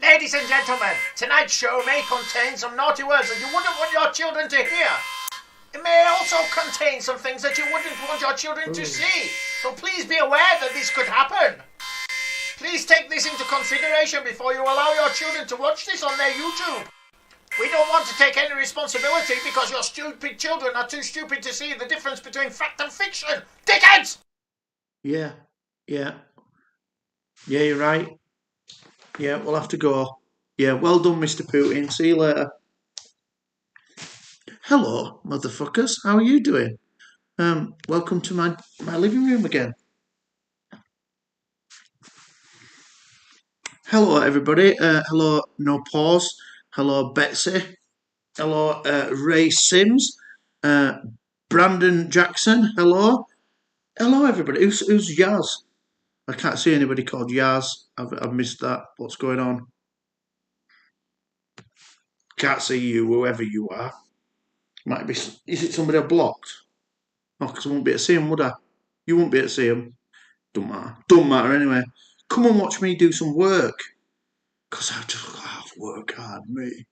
Ladies and gentlemen, tonight's show may contain some naughty words that you wouldn't want your children to hear. It may also contain some things that you wouldn't want your children to see. So please be aware that this could happen. Please take this into consideration before you allow your children to watch this on their YouTube. We don't want to take any responsibility because your stupid children are too stupid to see the difference between fact and fiction. Dickheads! Yeah, you're right. Yeah, we'll have to go. Yeah, well done, Mr. Putin. See you later. Hello, motherfuckers. How are you doing? Welcome to my living room again. Hello, everybody. Hello, No Pause. Hello, Betsy. Hello, Ray Sims. Brandon Jackson. Hello. Hello, everybody. Who's Yaz? I can't see anybody called Yaz. I've missed that. What's going on? Can't see you, whoever you are. Might be. Is it somebody I blocked? Oh, because I won't be able to see him, would I? You won't be able to see him. Don't matter. Don't matter anyway. Come and watch me do some work. Because I've just got to have work hard, me.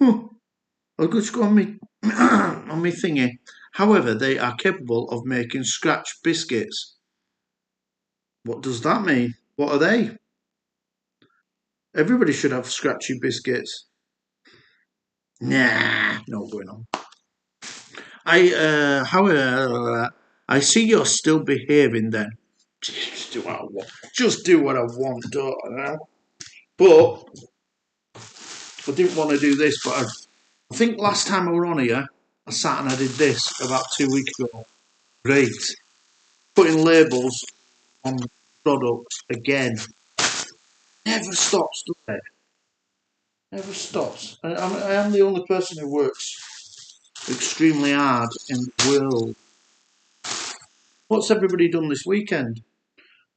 I'll just go on me on me thingy. However, they are capable of making scratch biscuits. What does that mean? What are they? Everybody should have scratchy biscuits. Nah, no going on. However, I see you're still behaving then. Just do what I want. Just do what I want, don't I? But I didn't want to do this, but I think last time I were on here, I sat and I did this about 2 weeks ago. Great. Putting labels on products again. Never stops, does it? Never stops. I am the only person who works extremely hard in the world. What's everybody done this weekend?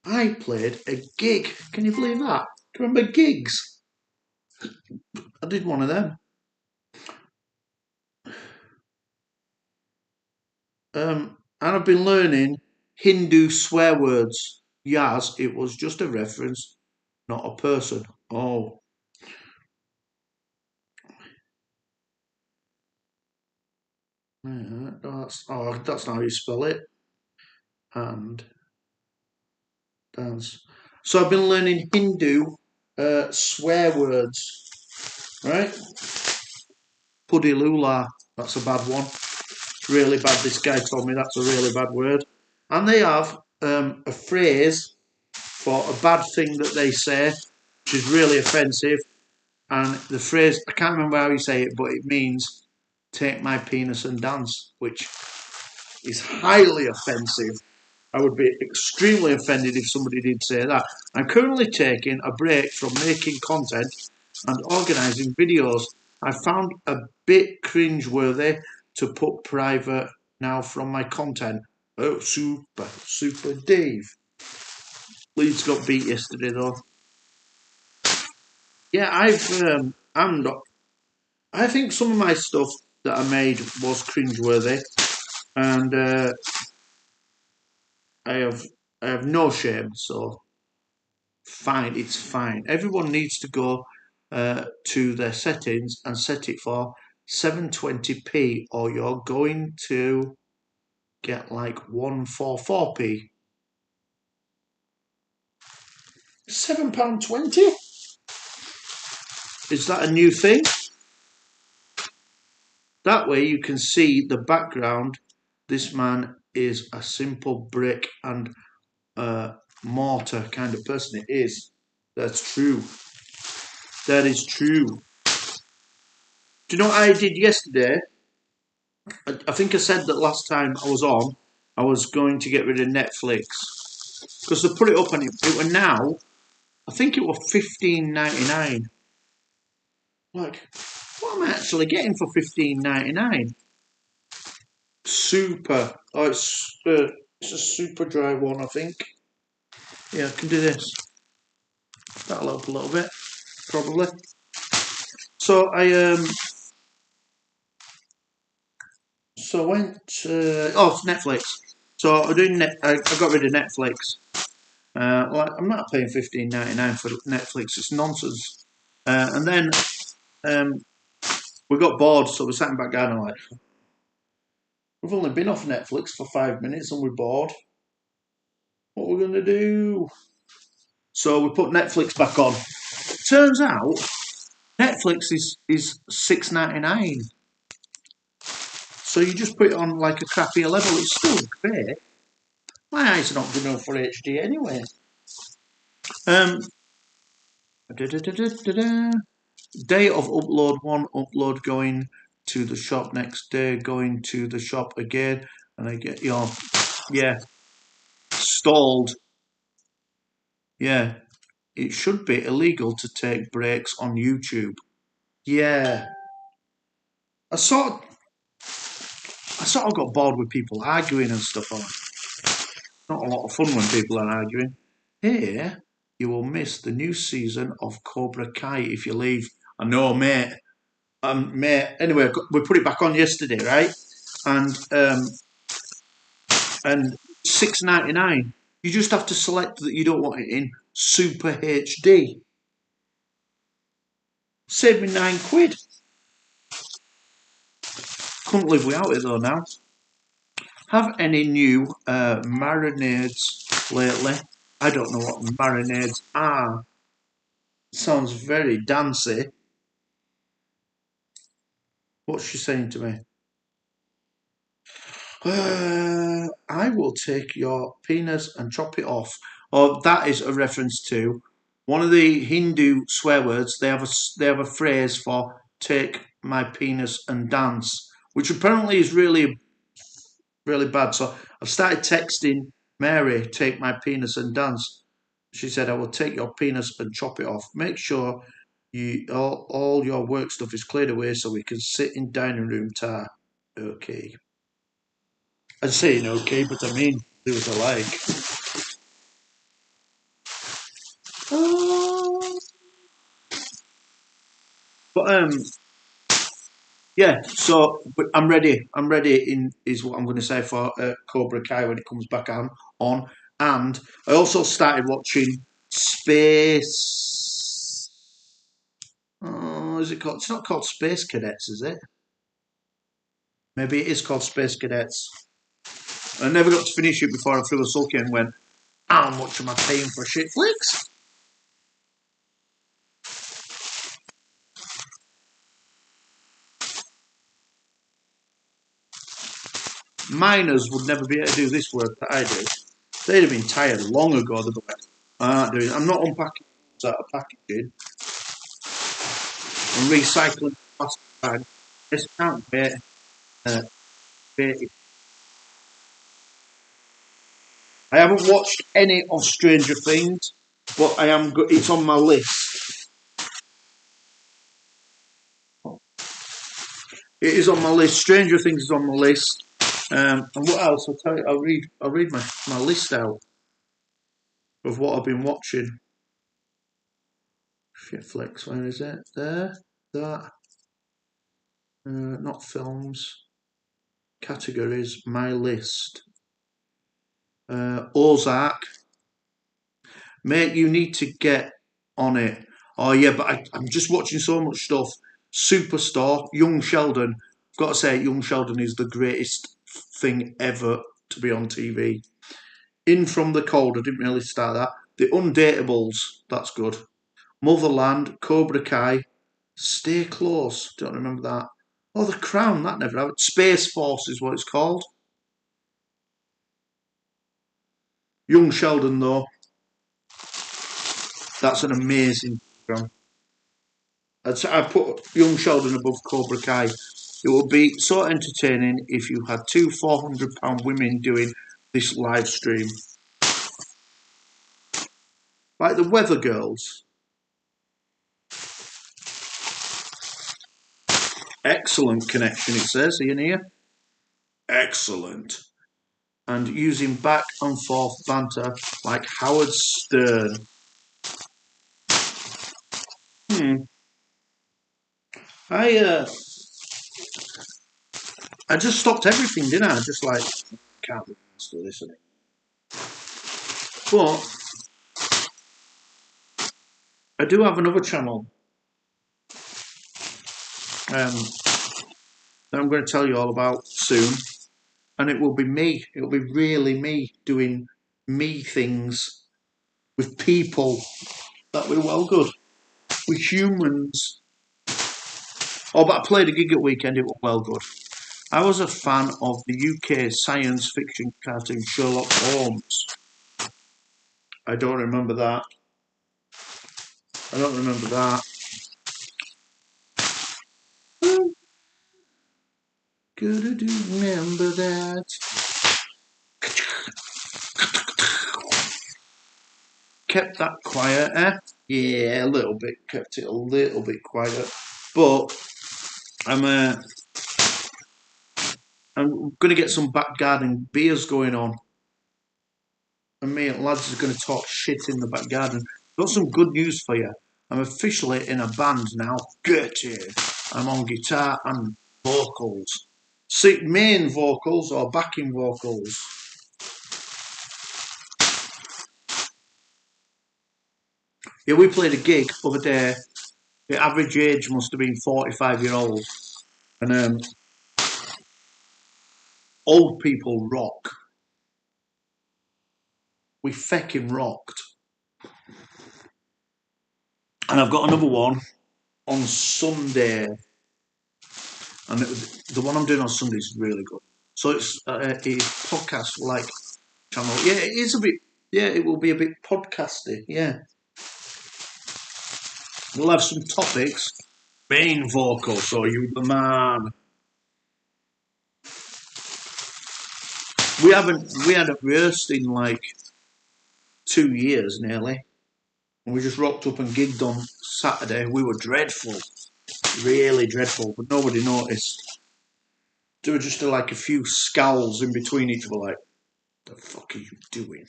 I played a gig. Can you believe that? Do you remember gigs? I did one of them. And I've been learning Hindu swear words. Yaz, it was just a reference, not a person. Oh. That's not how you spell it. And dance. So I've been learning Hindu swear words. Right? Pudilula, that's a bad one. Really bad. This guy told me that's a really bad word. And they have a phrase for a bad thing that they say, which is really offensive. And the phrase, I can't remember how you say it, but it means take my penis and dance, which is highly offensive. I would be extremely offended if somebody did say that. I'm currently taking a break from making content and organising videos. I found a bit cringeworthy to put private now from my content. Oh, super Dave. Leeds got beat yesterday though. Yeah, I'm not. I think some of my stuff that I made was cringeworthy, and I have no shame. So fine, it's fine. Everyone needs to go to their settings and set it for 720p, or you're going to get like 144p. £7.20? Is that a new thing? That way you can see the background. This man is a simple brick and mortar kind of person. It is. That's true. That is true. Do you know what I did yesterday? I think I said that last time I was on, I was going to get rid of Netflix. Because they put it up and it were now, I think it was $15.99. Like, what am I actually getting for $15.99? Super. Oh, it's a super dry one, I think. Yeah, I can do this. That'll help a little bit, probably. So I went. It's Netflix. So I'm doing. I got rid of Netflix. I'm not paying $15.99 for Netflix. It's nonsense. And then we got bored, so we sat in back garden like, we've only been off Netflix for 5 minutes and we're bored. What are we going to do? So we put Netflix back on. Turns out Netflix is $6.99. So you just put it on like a crappier level. It's still great. My eyes are not good enough for HD anyway. Day of upload, one upload going to the shop, next day going to the shop again, and I get stalled. Yeah, it should be illegal to take breaks on YouTube. Yeah, I sort of got bored with people arguing and stuff. Not a lot of fun when people are arguing. Here, you will miss the new season of Cobra Kai if you leave. I know, mate. Mate. Anyway, we put it back on yesterday, right? And $6.99. You just have to select that you don't want it in Super HD. Saved me £9. Couldn't live without it though now. Have any new marinades lately? I don't know what marinades are. Sounds very dancy. What's she saying to me? I will take your penis and chop it off. Oh, that is a reference to one of the Hindu swear words. They have a phrase for "take my penis and dance," which apparently is really really bad. So I've started texting Mary, "Take my penis and dance." She said, "I will take your penis and chop it off. Make sure all your work stuff is cleared away so we can sit in dining room tar." Okay. I'm saying okay, but I mean do what I like. But yeah. So, but I'm ready. I'm ready. Is what I'm going to say for Cobra Kai when it comes back on. And I also started watching Space. Oh, is it called? It's not called Space Cadets, is it? Maybe it is called Space Cadets. I never got to finish it before I threw a sulky and went, "How much am I paying for shitflix?" Miners would never be able to do this work that I do. They'd have been tired long ago. They'd be like, I'm not unpacking out of packaging and recycling plastic bag. This can't wait. Uh, wait. I haven't watched any of Stranger Things, but I am. It's on my list. It is on my list. Stranger Things is on my list. And what else? I'll tell you. I'll read my list out of what I've been watching. Shitflix. Where is it? There. That. Not films. Categories. My list. Ozark. Mate, you need to get on it. Oh yeah, but I'm just watching so much stuff. Superstore, Young Sheldon. I've got to say, Young Sheldon is the greatest thing ever to be on TV. In from the Cold, I didn't really start that. The Undateables, that's good. Motherland, Cobra Kai, Stay Close, don't remember that. Oh, The Crown, that never happened. Space Force is what it's called. Young Sheldon, though, that's an amazing program. I put Young Sheldon above Cobra Kai. It would be so entertaining if you had two £400 women doing this live stream. Like the Weather Girls. Excellent connection, it says, Ian here. Excellent. And using back and forth banter like Howard Stern. I I just stopped everything, didn't I? Just like, can't be asked for this, but I do have another channel that I'm going to tell you all about soon. And it will be me. It will be really me doing me things with people. That will be well good. With humans. Oh, but I played a gig at weekend. It was well good. I was a fan of the UK science fiction cartoon Sherlock Holmes. I don't remember that. I don't remember that. Gotta do remember that. Kept that quiet, eh? Yeah, a little bit. Kept it a little bit quiet. But I'm gonna get some back garden beers going on. And me and lads are gonna talk shit in the back garden. Got some good news for you. I'm officially in a band now. Get it. I'm on guitar and vocals. See, main vocals or backing vocals. Yeah, we played a gig the other day. The average age must have been 45-year-old. And old people rock. We fecking rocked. And I've got another one on Sunday. And the one I'm doing on Sunday is really good. So it's a podcast like channel. Yeah, it is a bit. Yeah, it will be a bit podcasty. Yeah, we'll have some topics. Main vocal, so you the man. We hadn't rehearsed in like 2 years nearly, and we just rocked up and gigged on Saturday. We were dreadful, really dreadful, but nobody noticed. There were just like a few scowls in between each other, like, "The fuck are you doing?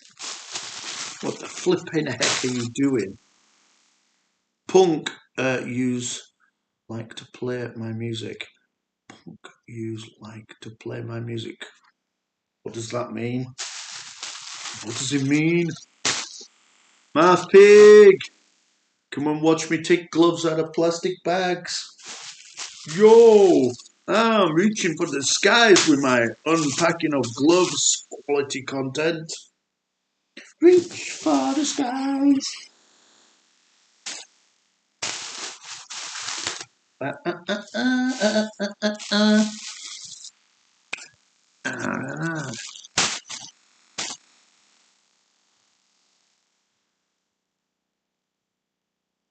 What the flipping heck are you doing?" Punk use like to play my music. Punk use like to play my music. What does that mean? What does it mean? Math pig! Come and watch me take gloves out of plastic bags. Yo! I'm reaching for the skies with my unpacking of gloves quality content. Reach for the skies.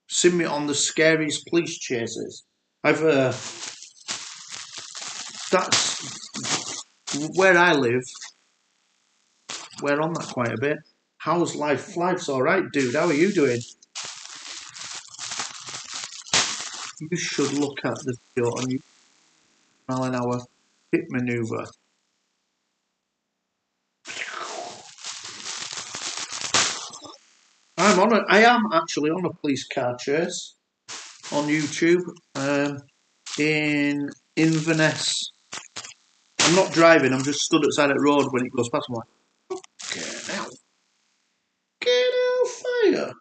Seen me on the scariest police chases. I've that's where I live. We're on that quite a bit. How's life? Life's all right, dude. How are you doing? You should look at the video on your mile an hour hit maneuver. I am actually on a police car chase on YouTube in Inverness. I'm not driving. I'm just stood outside the road when it goes past. I'm like, get out, fire!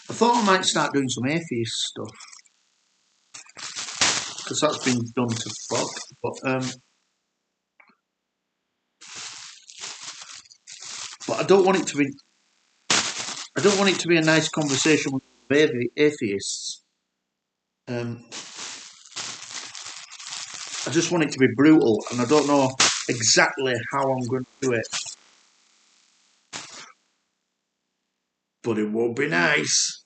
I thought I might start doing some atheist stuff because that's been done to fuck. But I don't want it to be. I don't want it to be a nice conversation with atheists. I just want it to be brutal, and I don't know exactly how I'm going to do it. But it won't be nice.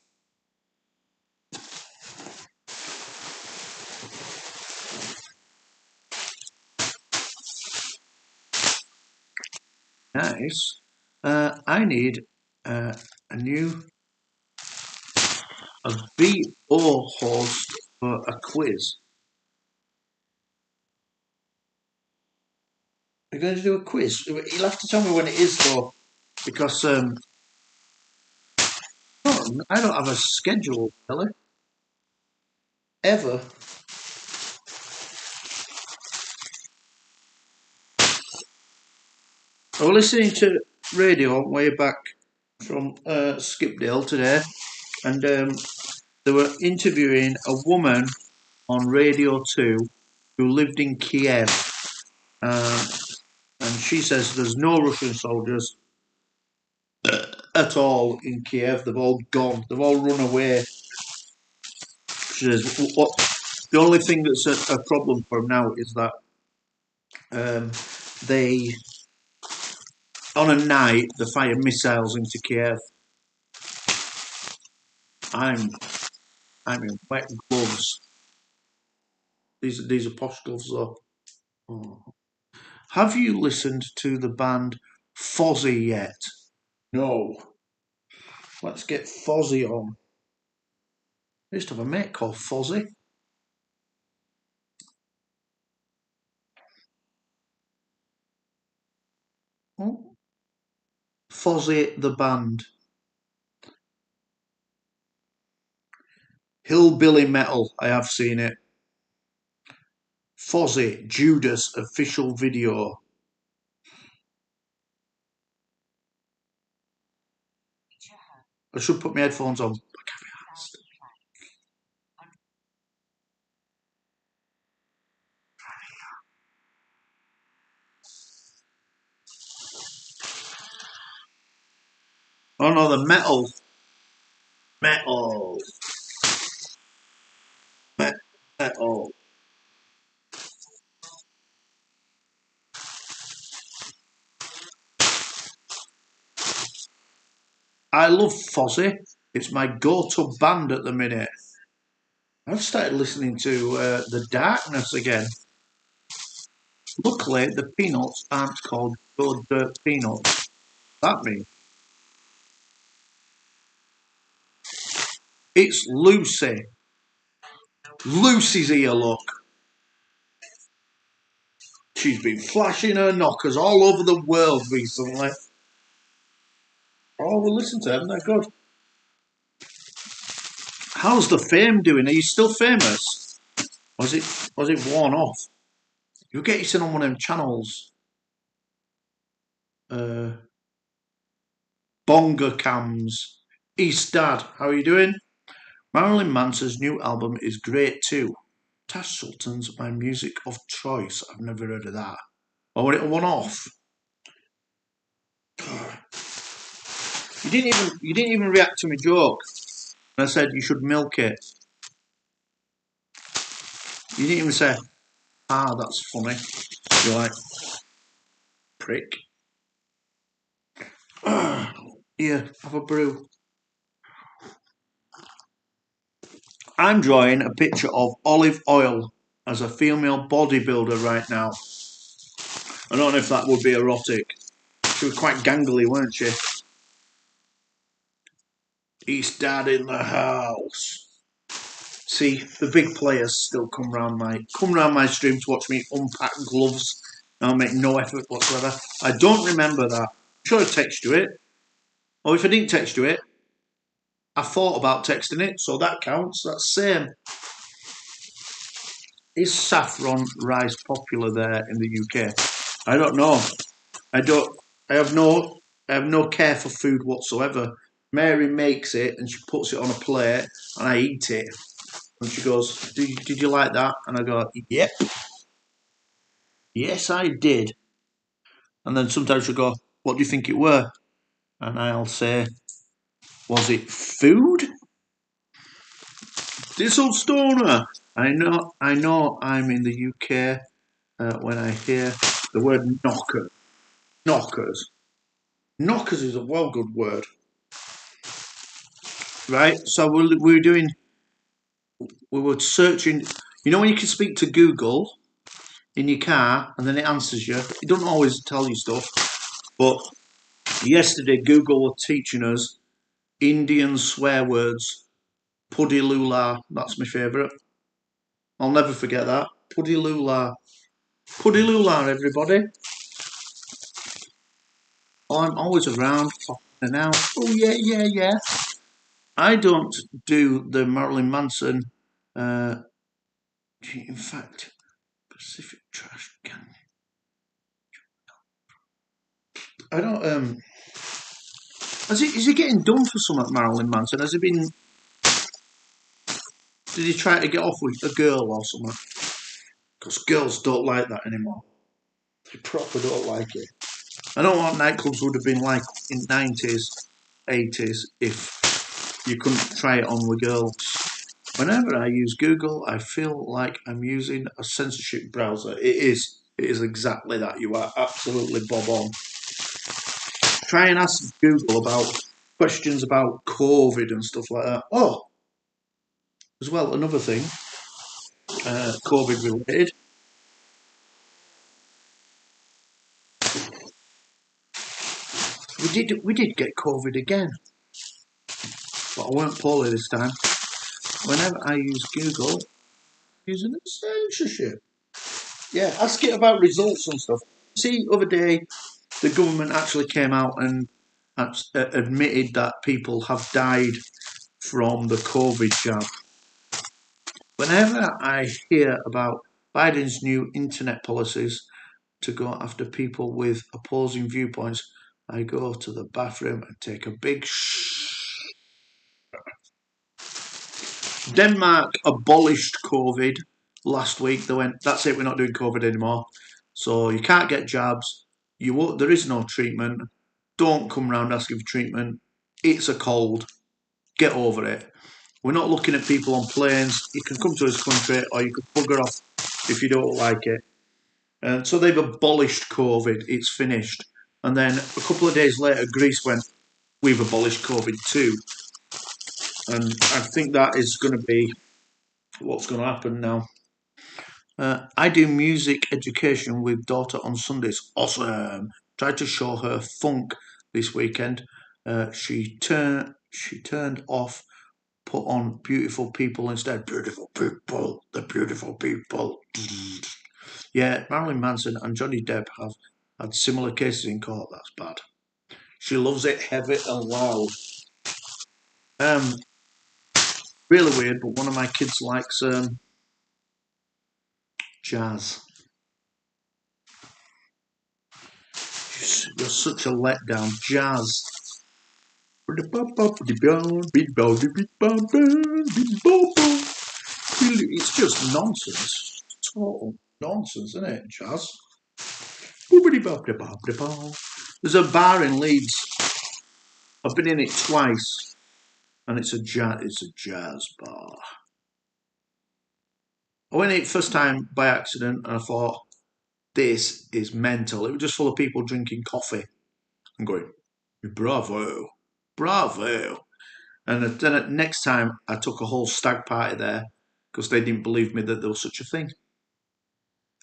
Nice. I need a new BO host for a quiz. You're going to do a quiz? You'll have to tell me when it is, though, because I don't have a schedule, really. Ever. I was listening to radio way back from Skipdale today, and they were interviewing a woman on Radio 2 who lived in Kiev. And she says there's no Russian soldiers at all in Kiev. They've all gone. They've all run away. She says the only thing that's a problem for them now is that they, on a night, they fire missiles into Kiev. I'm in wet gloves. These are posh gloves though. Oh. Have you listened to the band Fozzy yet? No. Let's get Fozzy on. I used to have a mate called Fozzy. Oh. Fozzy the band. Hillbilly Metal, I have seen it. Fozzy, Judas official video. I should put my headphones on. Oh no, the metal. Metal. Metal. I love Fozzy. It's my go-to band at the minute. I've started listening to The Darkness again. Luckily, the peanuts aren't called Good Dirt Peanuts. That means it's Lucy. Lucy's here, look. She's been flashing her knockers all over the world recently. Oh, we'll listen to them. They're good. How's the fame doing? Are you still famous? Was it worn off? You get yourself on one of them channels. Bonga Cams. East Dad, how are you doing? Marilyn Manson's new album is great too. Tash Sultan's my music of choice. I've never heard of that. Oh, was it a one-off? You didn't even react to my joke. And I said you should milk it. You didn't even say, ah, that's funny. You're like, prick. Here, have a brew. I'm drawing a picture of Olive Oil as a female bodybuilder right now. I don't know if that would be erotic. She was quite gangly, weren't she? East Dad in the house. See, the big players still come round my stream to watch me unpack gloves. I'll make no effort whatsoever. I don't remember that. I'm sure I texted you it. Or if I didn't text you it, I thought about texting it, so that counts. That's same. Is saffron rice popular there in the UK? I don't know. I don't. I have no care for food whatsoever. Mary makes it and she puts it on a plate, and I eat it. And she goes, "Did you like that?" And I go, "Yep, yes, I did." And then sometimes she'll go, "What do you think it were?" And I'll say, "Was it food?" This old stoner. I know. I'm in the UK when I hear the word knocker. Knockers. Knockers is a well good word. Right? So we were searching. You know when you can speak to Google in your car and then it answers you? It doesn't always tell you stuff. But yesterday, Google were teaching us Indian swear words. Puddy lula, that's my favourite. I'll never forget that. Puddy lula. Puddy lula, everybody. I'm always around, popping in and out. Oh, yeah. I don't do the Marilyn Manson. In fact, Pacific Trash Can. I don't. Is he getting done for something, Marilyn Manson? Has he been? Did he try to get off with a girl or something? Because girls don't like that anymore. They proper don't like it. I don't know what nightclubs would have been like in 90s, 80s if you couldn't try it on with girls. Whenever I use Google, I feel like I'm using a censorship browser. It is. It is exactly that. You are absolutely bob on. Try and ask Google about questions about COVID and stuff like that. Oh, as well, another thing, COVID related. We did get COVID again, but I weren't poorly this time. Whenever I use Google, using a censorship. Yeah, ask it about results and stuff. See, other day, the government actually came out and admitted that people have died from the COVID jab. Whenever I hear about Biden's new internet policies to go after people with opposing viewpoints, I go to the bathroom and take a big Denmark abolished COVID last week. They went, that's it, we're not doing COVID anymore. So you can't get jabs. There is no treatment. Don't come round asking for treatment. It's a cold. Get over it. We're not looking at people on planes. You can come to this country or you can bugger off if you don't like it. And so they've abolished COVID. It's finished. And then a couple of days later, Greece went, we've abolished COVID too. And I think that is going to be what's going to happen now. I do music education with daughter on Sundays. Awesome. Tried to show her funk this weekend. She turned off, put on Beautiful People instead. Beautiful people, the beautiful people. Yeah, Marilyn Manson and Johnny Depp have had similar cases in court. That's bad. She loves it heavy and loud. Um, really weird, but one of my kids likes jazz. You're such a letdown. Jazz. It's just nonsense. Total nonsense, isn't it, jazz? There's a bar in Leeds. I've been in it twice, and it's a jazz bar. I went in it first time by accident, and I thought, this is mental. It was just full of people drinking coffee and going, bravo, bravo. And then next time I took a whole stag party there because they didn't believe me that there was such a thing.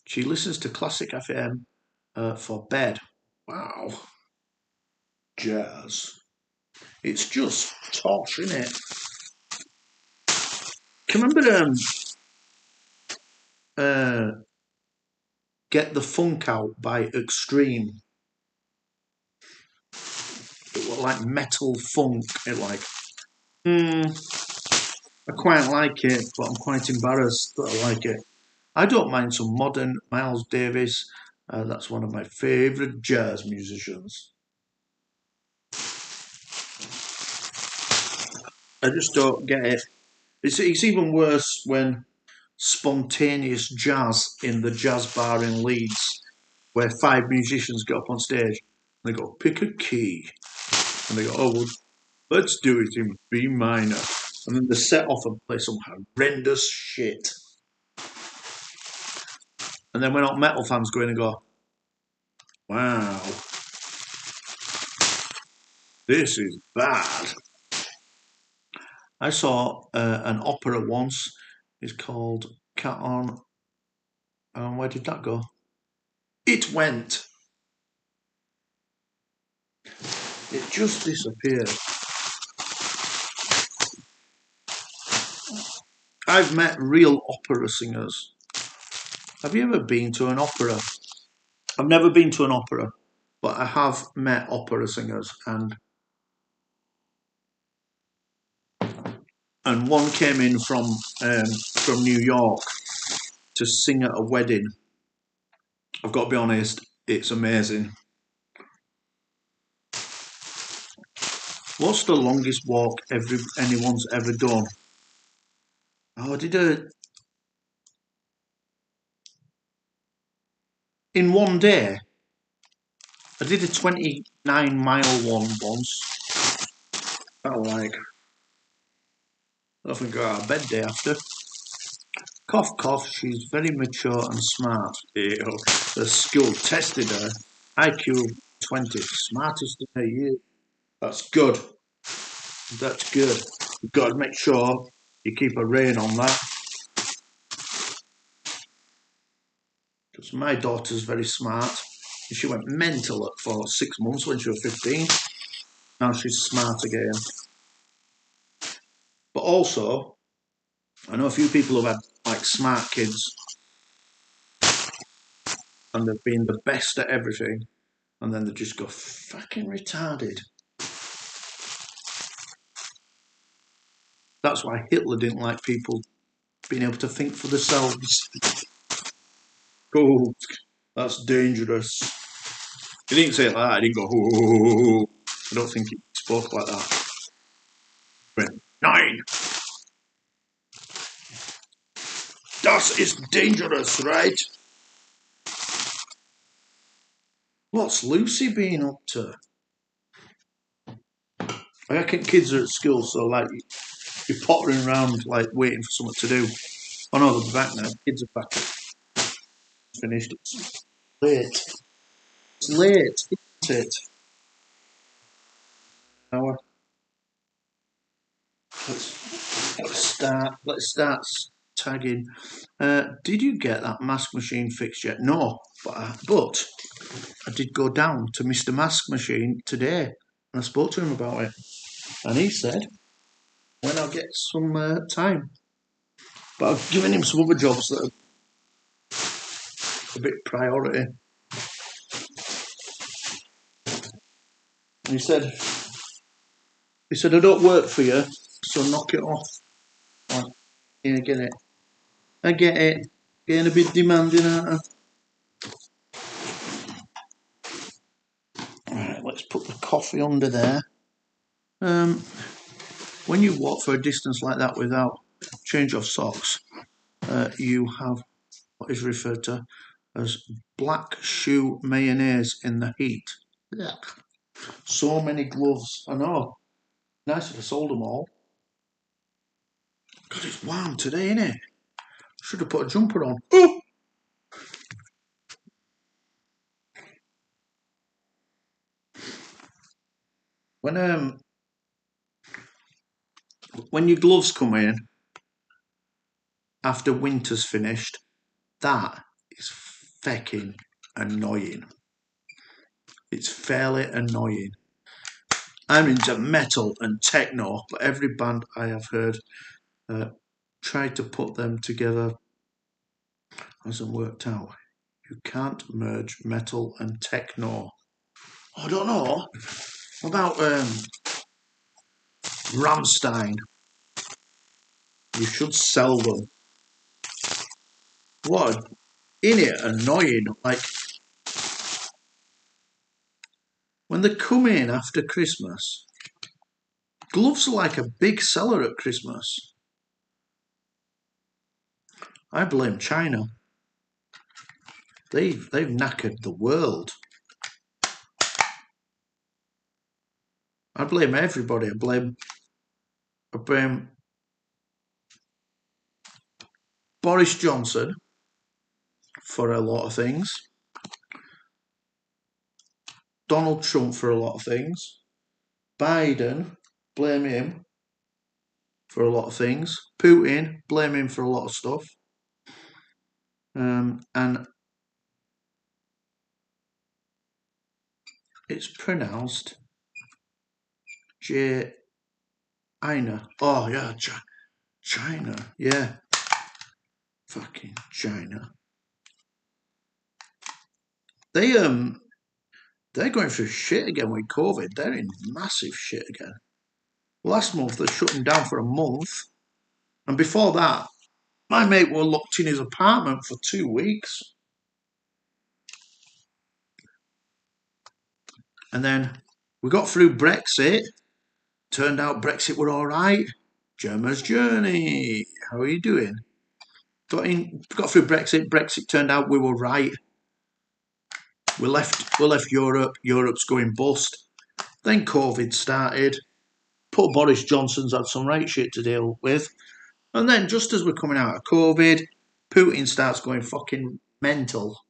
She listens to classic FM for bed. Wow. Jazz. It's just tosh, isn't it? Can you remember Get the Funk Out by Extreme? It was like metal funk. I quite like it, but I'm quite embarrassed that I like it. I don't mind some modern Miles Davis. That's one of my favourite jazz musicians. I just don't get it. It's even worse when spontaneous jazz in the jazz bar in Leeds, where 5 musicians get up on stage and they go, pick a key. And they go, oh, well, let's do it in B minor. And then they set off and play some horrendous shit. And then when all metal fans go in and go, wow, this is bad. I saw an opera once. It's called Cat on. And where did that go? It went. It just disappeared. I've met real opera singers. Have you ever been to an opera? I've never been to an opera, but I have met opera singers, and one came in from New York to sing at a wedding. I've got to be honest, it's amazing. What's the longest walk anyone's ever done? Oh, I did in one day. I did a 29-mile one once. I often go out of bed day after. Cough, cough. She's very mature and smart. Ew. The school tested her. IQ 20, smartest in her year. That's good. That's good. You've got to make sure you keep a rein on that. Because my daughter's very smart. She went mental for 6 months when she was 15. Now she's smart again. But also, I know a few people who've had like smart kids and they've been the best at everything, and then they just go fucking retarded. That's why Hitler didn't like people being able to think for themselves. Oh, that's dangerous. He didn't say it like that. He didn't go, oh. I don't think he spoke like that. He went, 9. Das ist dangerous, right? What's Lucy been up to? I reckon kids are at school, so like you're pottering around like waiting for something to do. Oh no, they're back now. Kids are back. It's finished. It's late. It's late, isn't it? Now, let's start tagging. Did you get that mask machine fixed yet? No, but I did go down to Mr. Mask Machine today and I spoke to him about it, and he said when I'll get some time. But I've given him some other jobs that are a bit priority. And he said I don't work for you, so knock it off. Like, yeah, I get it. Getting a bit demanding, aren't I? Alright, let's put the coffee under there. When you walk for a distance like that without change of socks, you have what is referred to as black shoe mayonnaise in the heat. Yeah. So many gloves. I know. Nice if I sold them all. God, it's warm today, innit? Should have put a jumper on. Oh! When your gloves come in after winter's finished, that is fucking annoying. It's fairly annoying. I'm into metal and techno, but every band I have heard tried to put them together hasn't worked out. You can't merge metal and techno. I don't know. What about Rammstein? You should sell them. What in it annoying. Like when they come in after Christmas, gloves are like a big seller at Christmas. I blame China. They've knackered the world. I blame everybody. I blame Boris Johnson for a lot of things. Donald Trump for a lot of things. Biden, blame him for a lot of things. Putin, blame him for a lot of stuff. And it's pronounced China. Oh yeah, China. Yeah, fucking China. They're going through shit again with COVID. They're in massive shit again. Last month they shut them down for a month, and before that, my mate was locked in his apartment for 2 weeks. And then we got through Brexit, Turned out Brexit were all right. Germa's journey. How are you doing? Got through Brexit. Brexit turned out we were right. We left Europe. Europe's going bust. Then COVID started. Poor Boris Johnson's had some right shit to deal with. And then just as we're coming out of COVID, Putin starts going fucking mental.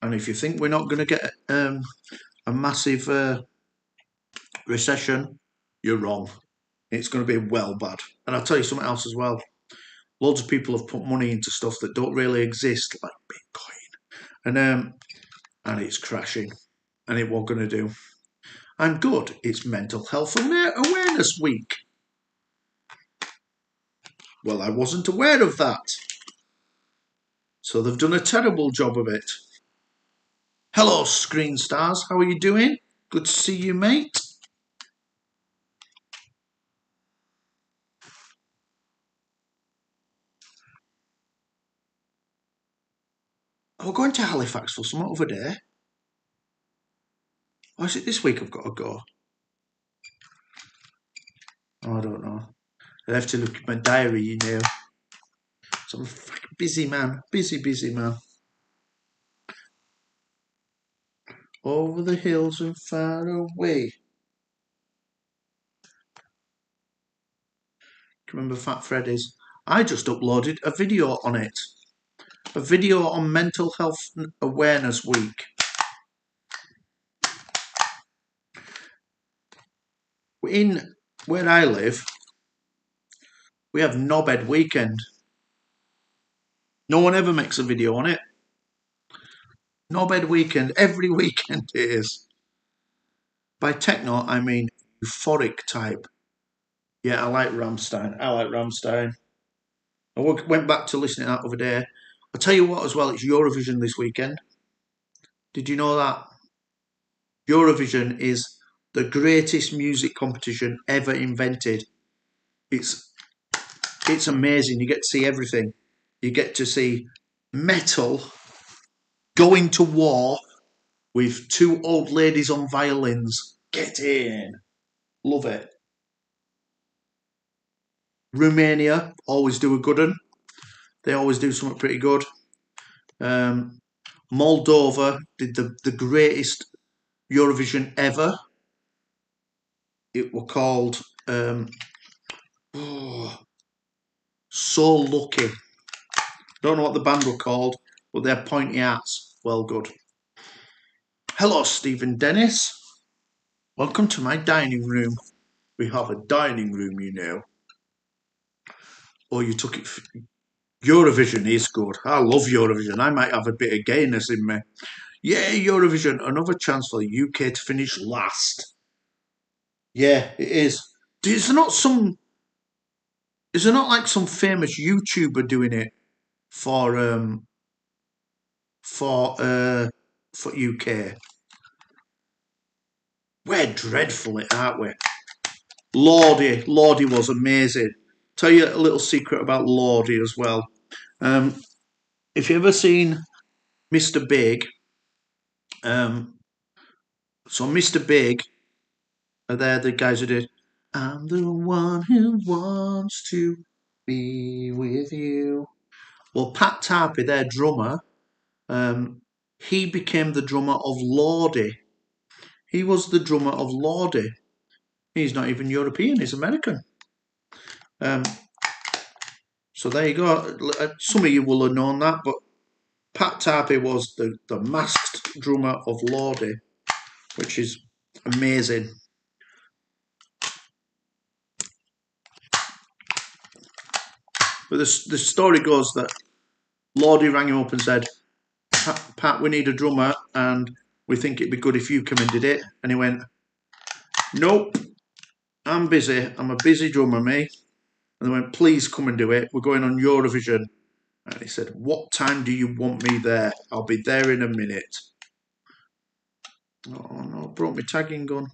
And if you think we're not going to get a massive recession, you're wrong. It's going to be well bad. And I'll tell you something else as well. Loads of people have put money into stuff that don't really exist, like Bitcoin. And it's crashing. And it what going to do? I'm good. It's Mental Health Awareness Week. Well, I wasn't aware of that. So they've done a terrible job of it. Hello, Screen Stars. How are you doing? Good to see you, mate. We're going to Halifax for some other day. Or is it this week I've got to go? Oh, I don't know. I'll have to look at my diary, you know. So I'm a fucking busy man. Busy man. Over the hills and far away. Remember Fat Freddy's? I just uploaded a video on it. A video on Mental Health Awareness Week. In where I live, we have Knobhead Weekend. No one ever makes a video on it. Knobhead Weekend, every weekend it is. By techno, I mean euphoric type. Yeah, I like Rammstein. I went back to listening to that the other day. I'll tell you what as well, it's Eurovision this weekend. Did you know that? Eurovision is the greatest music competition ever invented. It's amazing. You get to see everything. You get to see metal going to war with two old ladies on violins. Get in. Love it. Romania always do a good one. They always do something pretty good. Moldova did the greatest Eurovision ever. It were called So Lucky. Don't know what the band were called, but they're pointy hats. Well, good. Hello, Stephen Dennis. Welcome to my dining room. We have a dining room, you know. Oh, you took it. Eurovision is good. I love Eurovision. I might have a bit of gayness in me. Yeah, Eurovision. Another chance for the UK to finish last. Yeah, it is. Is there not like some famous YouTuber doing it for UK? We're dreadful at it, aren't we? Lordy was amazing. Tell you a little secret about Lordy as well. If you ever seen Mr. Big, so Mr. Big are there the guys who did I'm the one who wants to be with you. Well, Pat Tarpey, their drummer, he became the drummer of Lordy. He was the drummer of Lordy. He's not even European, he's American. So there you go. Some of you will have known that, but Pat Tarpey was the masked drummer of Lordy, which is amazing. But the story goes that Lordy rang him up and said, Pat, we need a drummer and we think it'd be good if you come and did it. And he went, nope, I'm busy. I'm a busy drummer, me. And they went, please come and do it. We're going on Eurovision. And he said, what time do you want me there? I'll be there in a minute. Oh no, brought me tagging gun.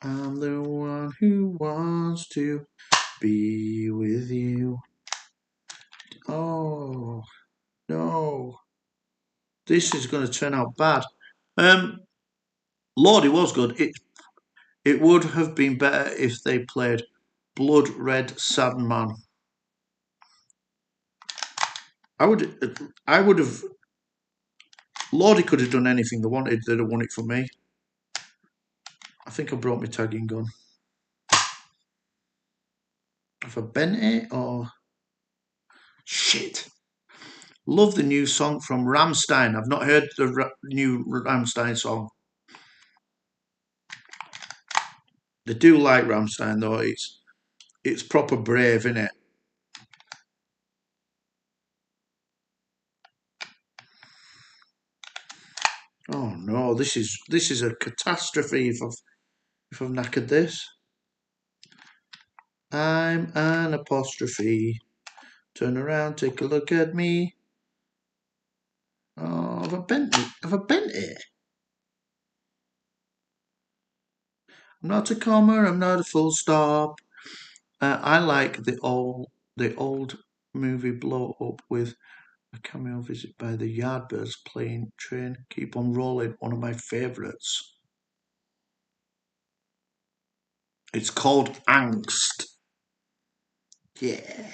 I'm the one who wants to be with you. Oh, no. This is going to turn out bad. Lord, it was good. It would have been better if they played Blood Red Sandman. I would have. Lordy could have done anything they wanted. They'd have won it for me. I think I brought my tagging gun. Have I bent it or shit? Love the new song from Rammstein. I've not heard the new Rammstein song. They do like Rammstein though. It's proper brave, isn't it? Oh no, this is a catastrophe if I've knackered this. I'm an apostrophe. Turn around, take a look at me. Oh, have I bent it? Have I bent it? I'm not a comma, I'm not a full stop. I like the old movie Blow Up with a cameo visit by the Yardbirds playing Train Keep on Rolling, one of my favourites. It's called Angst. Yeah.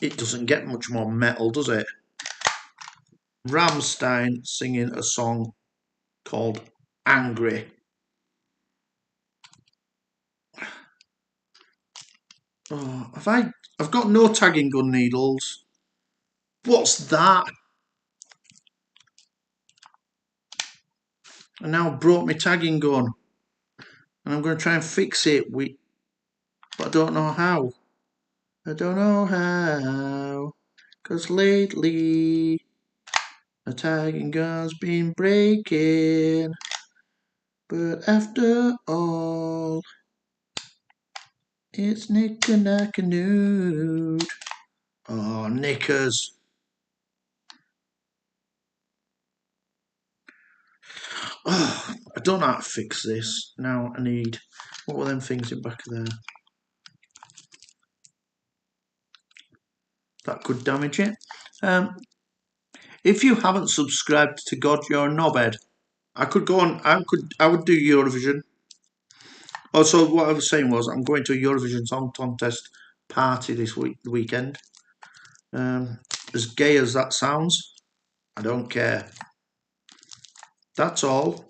It doesn't get much more metal, does it? Rammstein singing a song called Angry. Oh, I've got no tagging gun needles. What's that? I now brought my tagging gun. And I'm going to try and fix it. But I don't know how. I don't know how. Because lately, the tagging gun's been breaking. But after all, it's knicker-knacker-nude. Oh, knickers. Oh, I don't know how to fix this. Now I need... What were them things in back of there? That could damage it. If you haven't subscribed to God, you're a knobhead. I could go on. I would do Eurovision. Also, what I was saying was I'm going to a Eurovision Song Contest party this weekend. As gay as that sounds, I don't care. That's all.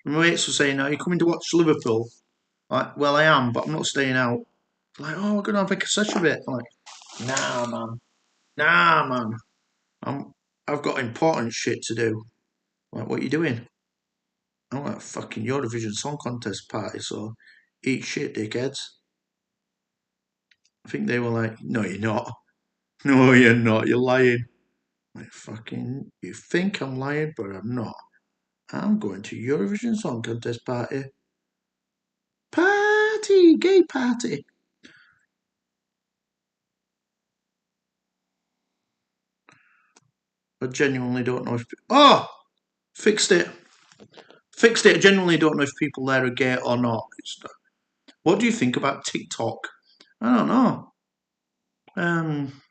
My mates were saying, "Are you coming to watch Liverpool?" Like, well, I am, but I'm not staying out. Like, oh, we're gonna have a session of it. I'm like, nah, man. Nah, man. I've got important shit to do. Like, what are you doing? I'm at a fucking Eurovision Song Contest party, so eat shit, dickheads. I think they were like, no, you're not. No, you're not. You're lying. Like, fucking, you think I'm lying, but I'm not. I'm going to Eurovision Song Contest party. Party! Gay party! I genuinely don't know if... Oh! Fixed it. Fixed it. I genuinely don't know if people there are gay or not. What do you think about TikTok? I don't know.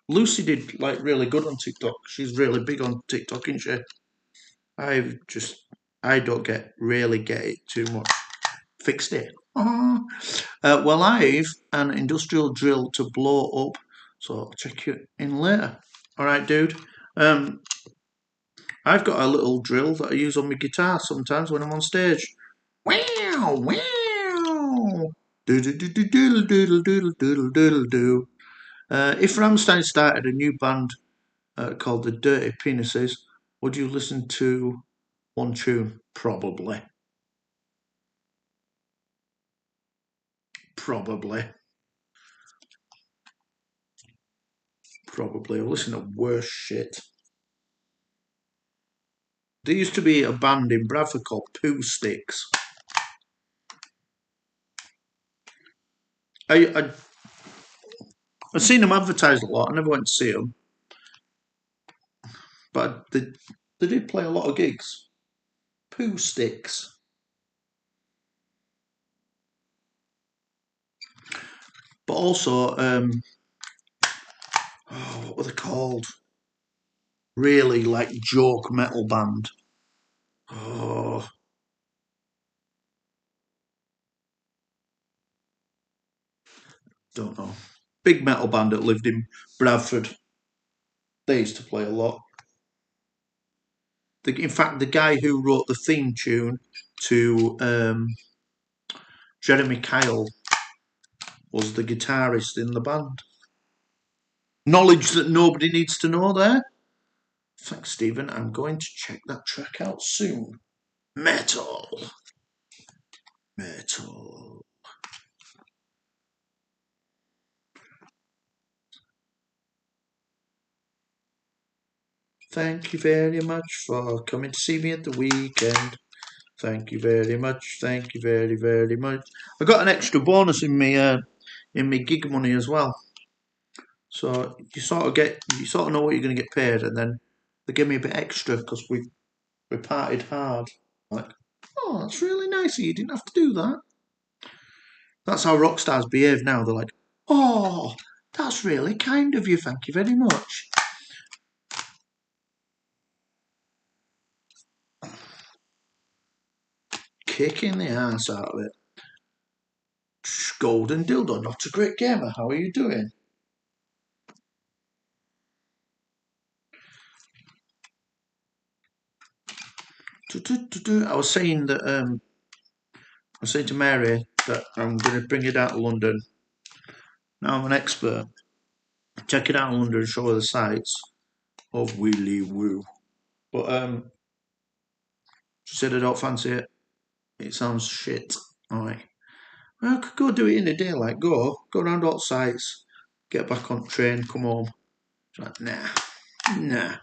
Lucy did like really good on TikTok. She's really big on TikTok, isn't she? I don't really get it too much. Fixed it. Well, I've an industrial drill to blow up, so I'll check you in later. All right, dude. I've got a little drill that I use on my guitar sometimes when I'm on stage. Wow, wow. Doodle doodle doodle doodle doodle doodle doodle do. If Rammstein started a new band called the Dirty Penises, would you listen to one tune? Probably. Probably. Probably. I'll listen to worse shit. There used to be a band in Bradford called Poo Sticks. I've seen them advertised a lot. I never went to see them. But they did play a lot of gigs. Poo Sticks. But also, what were they called? Really like joke metal band. Oh, don't know. Big metal band that lived in Bradford. They used to play a lot. In fact, the guy who wrote the theme tune to Jeremy Kyle was the guitarist in the band. Knowledge that nobody needs to know there. Thanks, Stephen. I'm going to check that track out soon. Metal. Metal. Thank you very much for coming to see me at the weekend. Thank you very much. Thank you very, very much. I got an extra bonus in me gig money as well. So you sort of know what you're going to get paid, and then they give me a bit extra because we partied hard. Like, oh, that's really nice of you. You didn't have to do that. That's how rock stars behave now. They're like, oh, that's really kind of you. Thank you very much. Kicking the ass out of it. Golden Dildo, not a great gamer. How are you doing? I was saying that I said to Mary that I'm going to bring it out to London. Now I'm an expert. Check it out in London and show her the sights of Wheelie Woo. But she said I don't fancy it. It sounds shit. Alright. Well, I could go do it in the daylight. Go around all sites, get back on the train, come home. She's like, nah.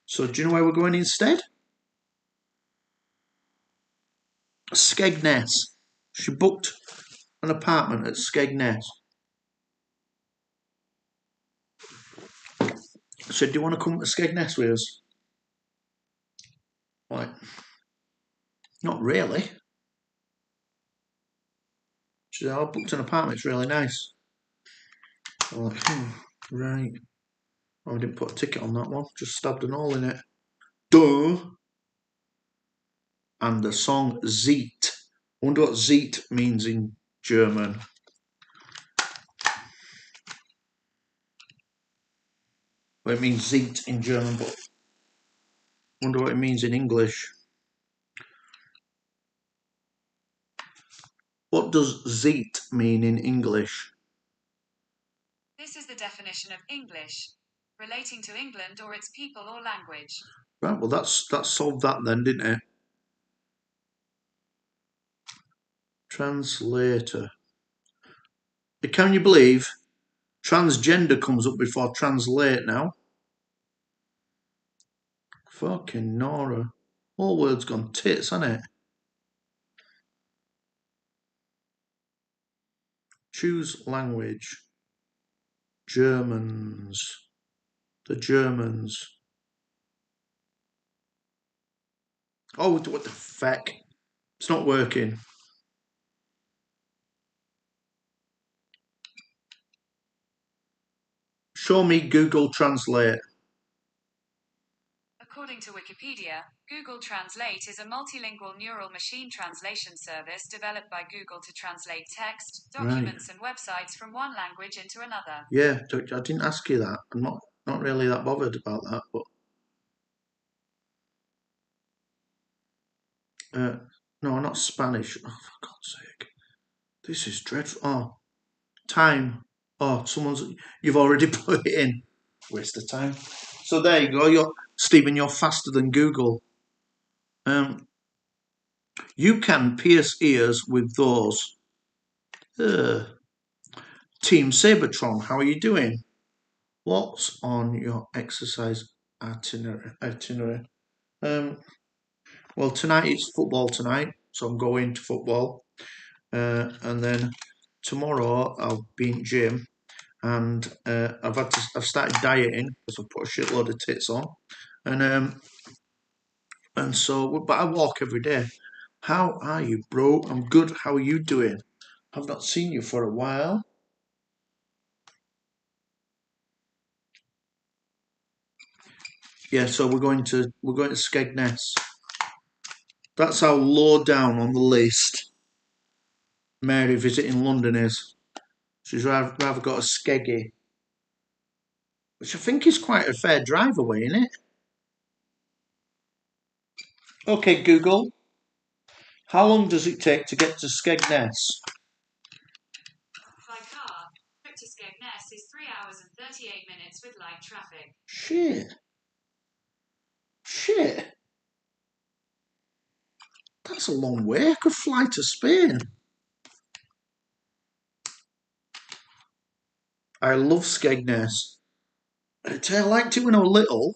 So do you know where we're going instead? Skegness. She booked an apartment at Skegness. I said, do you want to come to Skegness with us? Like, not really. She said, I booked an apartment, it's really nice. I'm like, right. I didn't put a ticket on that one, just stabbed an hole in it. Duh! And the song Zeet. I wonder what Zeet means in German. Well, it means Zeet in German, but I wonder what it means in English. What does Zeet mean in English? This is the definition of English, relating to England or its people or language. Right, well, that solved that then, didn't it? Translator. Can you believe transgender comes up before translate now? Fucking Nora. All words gone tits, hasn't it? Choose language. Germans. The Germans. Oh, what the feck? It's not working. Show me Google Translate. According to Wikipedia, Google Translate is a multilingual neural machine translation service developed by Google to translate text, documents, and websites from one language into another. Yeah, I didn't ask you that. I'm not really that bothered about that, but no, not Spanish. Oh, for God's sake, this is dreadful. Oh, time. Oh, you've already put it in. Waste of time. So there you go. Stephen, you're faster than Google. You can pierce ears with those. Team Sabertron, how are you doing? What's on your exercise itinerary? Well, tonight it's football tonight, so I'm going to football. And then tomorrow I'll be in gym, and I've started dieting because I've put a shitload of tits on, and so but I walk every day. How are you, bro? I'm good. How are you doing? I've not seen you for a while. Yeah, so we're going to Skegness. That's how low down on the list Mary visiting London is. She's rather got a skeggy, which I think is quite a fair drive away, isn't it? Okay, Google. How long does it take to get to Skegness? By car, trip to Skegness is 3 hours and 38 minutes with light traffic. Shit. That's a long way. I could fly to Spain. I love Skegness. I liked it when I was little.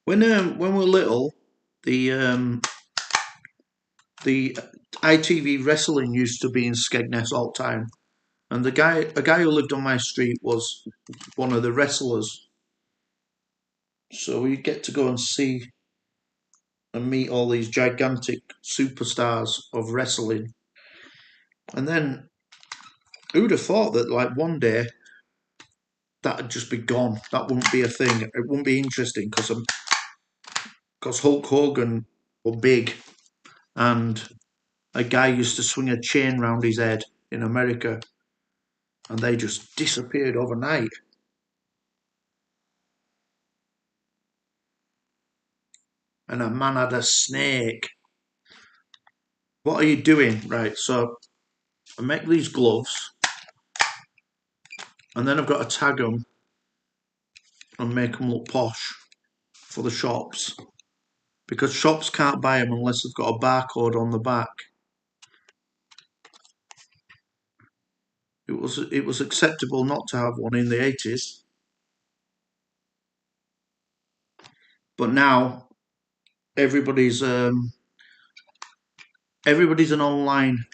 When we were little, the ITV wrestling used to be in Skegness all the time, and a guy who lived on my street was one of the wrestlers. So we get to go and see and meet all these gigantic superstars of wrestling. And then who'd have thought that like one day that'd just be gone? That wouldn't be a thing. It wouldn't be interesting because Hulk Hogan was big, and a guy used to swing a chain round his head in America, and they just disappeared overnight. And a man had a snake. What are you doing? Right, so I make these gloves, and then I've got to tag them and make them look posh for the shops, because shops can't buy them unless they've got a barcode on the back. It was acceptable not to have one in the 80s, but now everybody's an online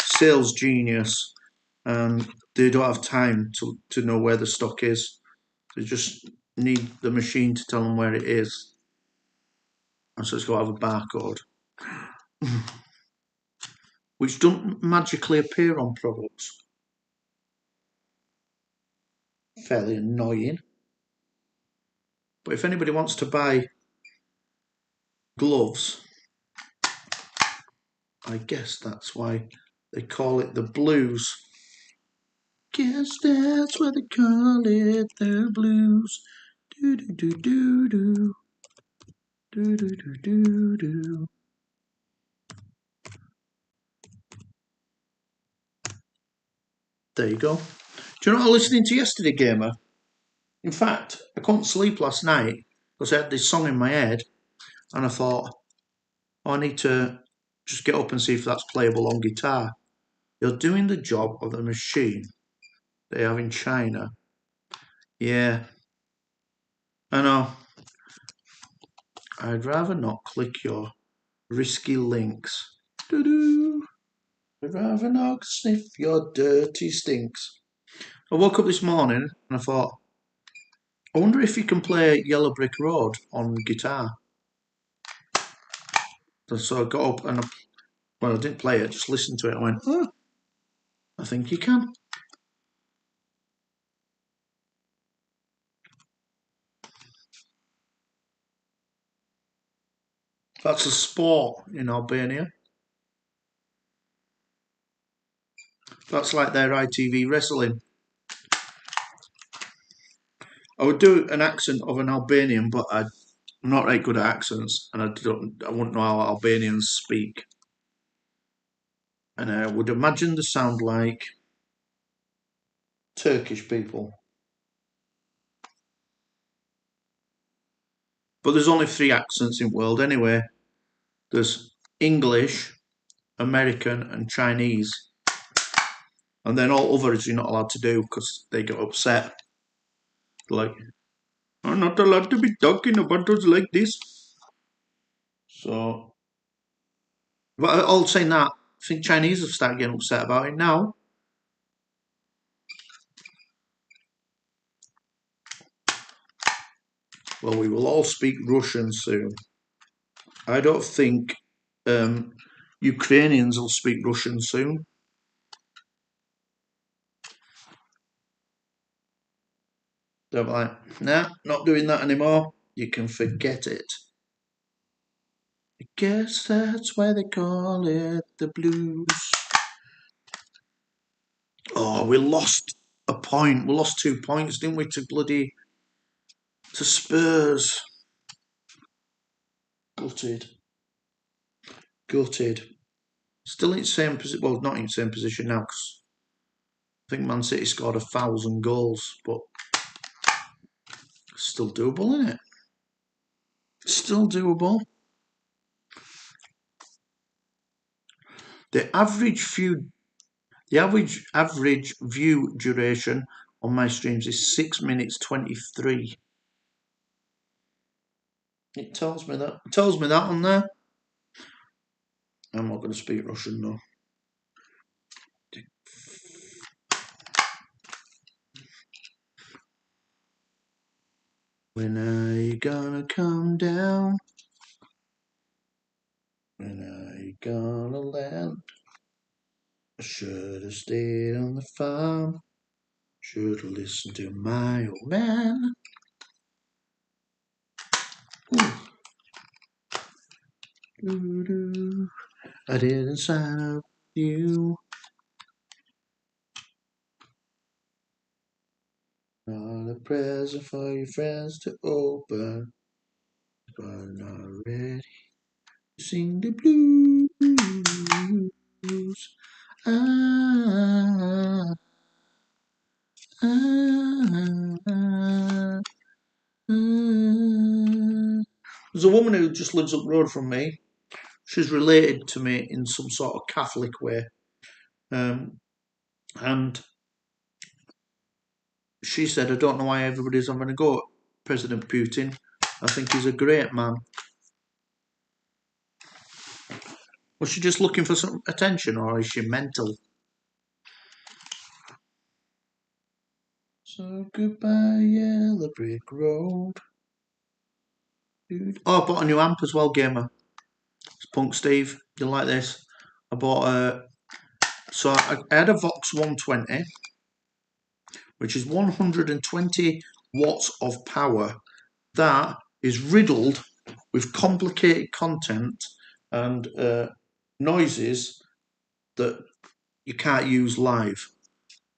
sales genius, and they don't have time to know where the stock is. They just need the machine to tell them where it is, and so it's got to have a barcode, which don't magically appear on products. Fairly annoying. But if anybody wants to buy gloves, I guess that's why they call it the blues. Guess that's why they call it the blues. Do do do do do. Do do do do do. There you go. Do you know what I was listening to yesterday, Gamer? In fact, I couldn't sleep last night because I had this song in my head, and I thought, oh, I need to just get up and see if that's playable on guitar. You're doing the job of the machine they have in China. Yeah, I know. I'd rather not click your risky links. Doo-doo. I'd rather not sniff your dirty stinks. I woke up this morning and I thought, I wonder if you can play Yellow Brick Road on guitar. So I got up and I didn't play it, just listened to it. I went, oh, I think you can. That's a sport in Albania. That's like their ITV wrestling. I would do an accent of an Albanian, but I'm not very good at accents, and I wouldn't know how Albanians speak. And I would imagine they sound like Turkish people. But there's only 3 accents in the world anyway. There's English, American, and Chinese. And then all others you're not allowed to do because they get upset. Like, I'm not allowed to be talking about us like this. So, but all saying that, I think Chinese have started getting upset about it now. Well, we will all speak Russian soon. I don't think Ukrainians will speak Russian soon. They're like, nah, not doing that anymore. You can forget it. I guess that's why they call it the blues. Oh, we lost a point. We lost 2 points, didn't we, to Spurs. Gutted. Still in the same position. Well, not in the same position now, because I think Man City scored 1,000 goals, but still doable, isn't it? Still doable. The average view duration on my streams is 6 minutes 23. It tells me that. It tells me that on there. I'm not going to speak Russian though. When are you gonna come down? When are you gonna land? I should have stayed on the farm. Should have listened to my old man. I didn't sign up with you. Not a present for your friends to open, but not ready to sing the blues. There's a woman who just lives up the road from me. She's related to me in some sort of Catholic way. And she said, I don't know why everybody's having a go at President Putin. I think he's a great man. Was she just looking for some attention, or is she mental? So goodbye, yellow brick road. Oh, I bought a new amp as well, gamer. It's Punk Steve. You'll like this. I bought a... So I had a Vox 120, which is 120 watts of power. That is riddled with complicated content and noises that you can't use live.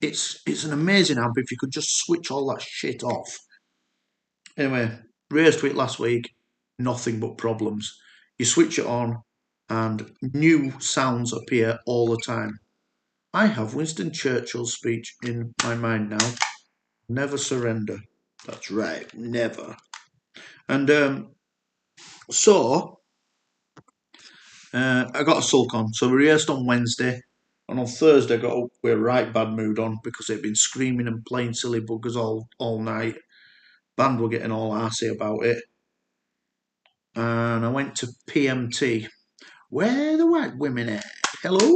It's an amazing amp if you could just switch all that shit off. Anyway, raised to it last week, nothing but problems. You switch it on and new sounds appear all the time. I have Winston Churchill's speech in my mind now. Never surrender. That's right, never. And so I got a sulk on. So we rehearsed on Wednesday, and on Thursday I got with a right bad mood on because they'd been screaming and playing silly buggers all night. Band were getting all arsey about it. And I went to PMT. Where are the white women at? Hello?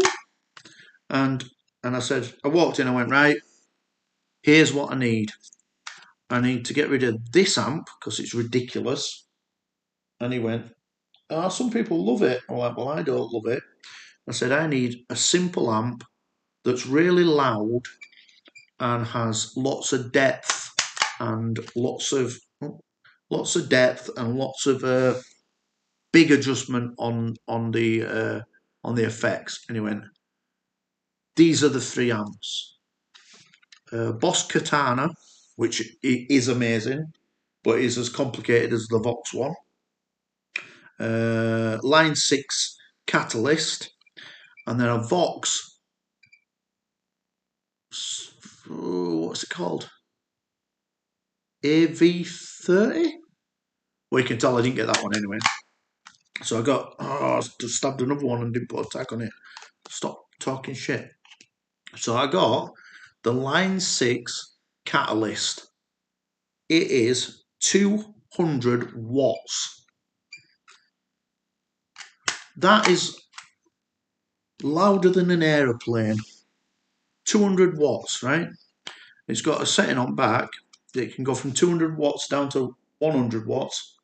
And I said, I walked in, I went, right, here's what I need. I need to get rid of this amp because it's ridiculous. And he went, some people love it. I'm like, well, I don't love it. I said, I need a simple amp that's really loud and has lots of depth and lots of big adjustment on the effects. And he went, these are the 3 amps. Boss Katana, which is amazing, but is as complicated as the Vox one. Line 6 Catalyst, and then a Vox. What's it called? AV30? Well, you can tell I didn't get that one anyway. So I got, I just stabbed another one and didn't put a tag on it. Stop talking shit. So I got the Line 6 Catalyst. It is 200 watts. That is louder than an aeroplane. 200 watts, right? It's got a setting on back that can go from 200 watts down to 100 watts,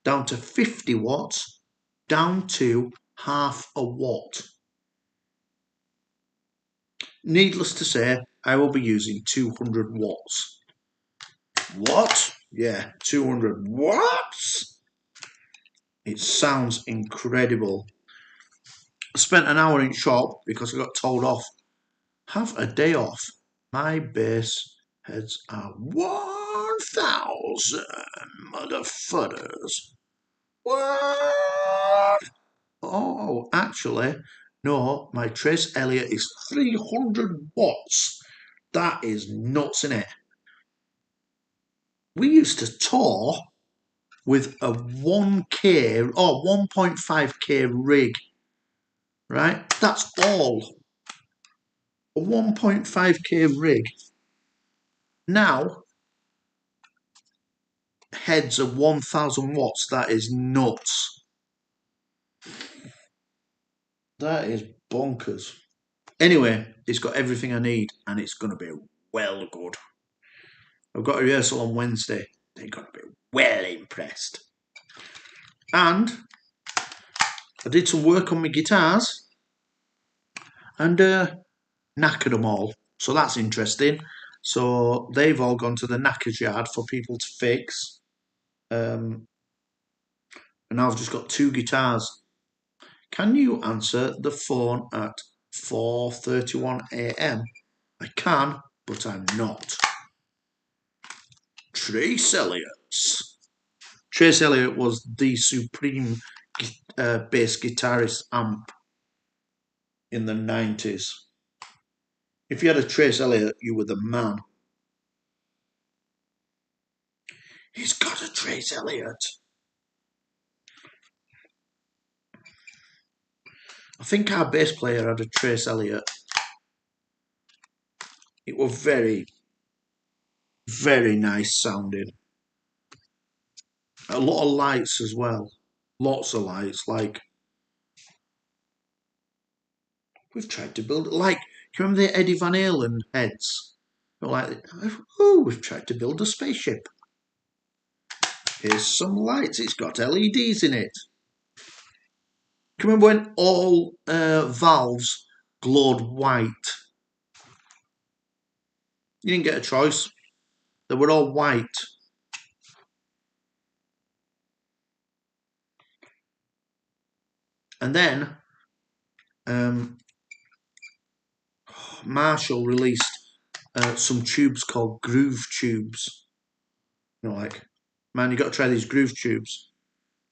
down to 50 watts, down to half a watt. Needless to say, I will be using 200 watts. What? Yeah, 200 watts. It sounds incredible. I spent an hour in shop because I got told off. Have a day off. My bass heads are 1,000 motherfuckers. What? Oh, actually, no, my Trace Elliott is 300 watts. That is nuts, innit? We used to tour with a 1K or 1.5K rig, right? That's all. A 1.5K rig. Now, heads of 1,000 watts. That is nuts. That is bonkers. Anyway, it's got everything I need and it's going to be well good. I've got a rehearsal on Wednesday. They're going to be well impressed. And I did some work on my guitars and knackered them all. So that's interesting. So they've all gone to the knackers yard for people to fix. And now I've just got 2 guitars. Can you answer the phone at 4:31 a.m? I can, but I'm not. Trace Elliott's. Trace Elliott was the supreme bass guitarist amp in the 90s. If you had a Trace Elliott, you were the man. He's got a Trace Elliott. I think our bass player had a Trace Elliott. It was very, very nice sounding. A lot of lights as well. Lots of lights. Like, we've tried to build, like, do you remember the Eddie Van Halen heads? Like, oh, we've tried to build a spaceship. Here's some lights. It's got LEDs in it. Do you remember when all valves glowed white? You didn't get a choice. They were all white. And then Marshall released some tubes called groove tubes. You know, like, man, you got to try these groove tubes.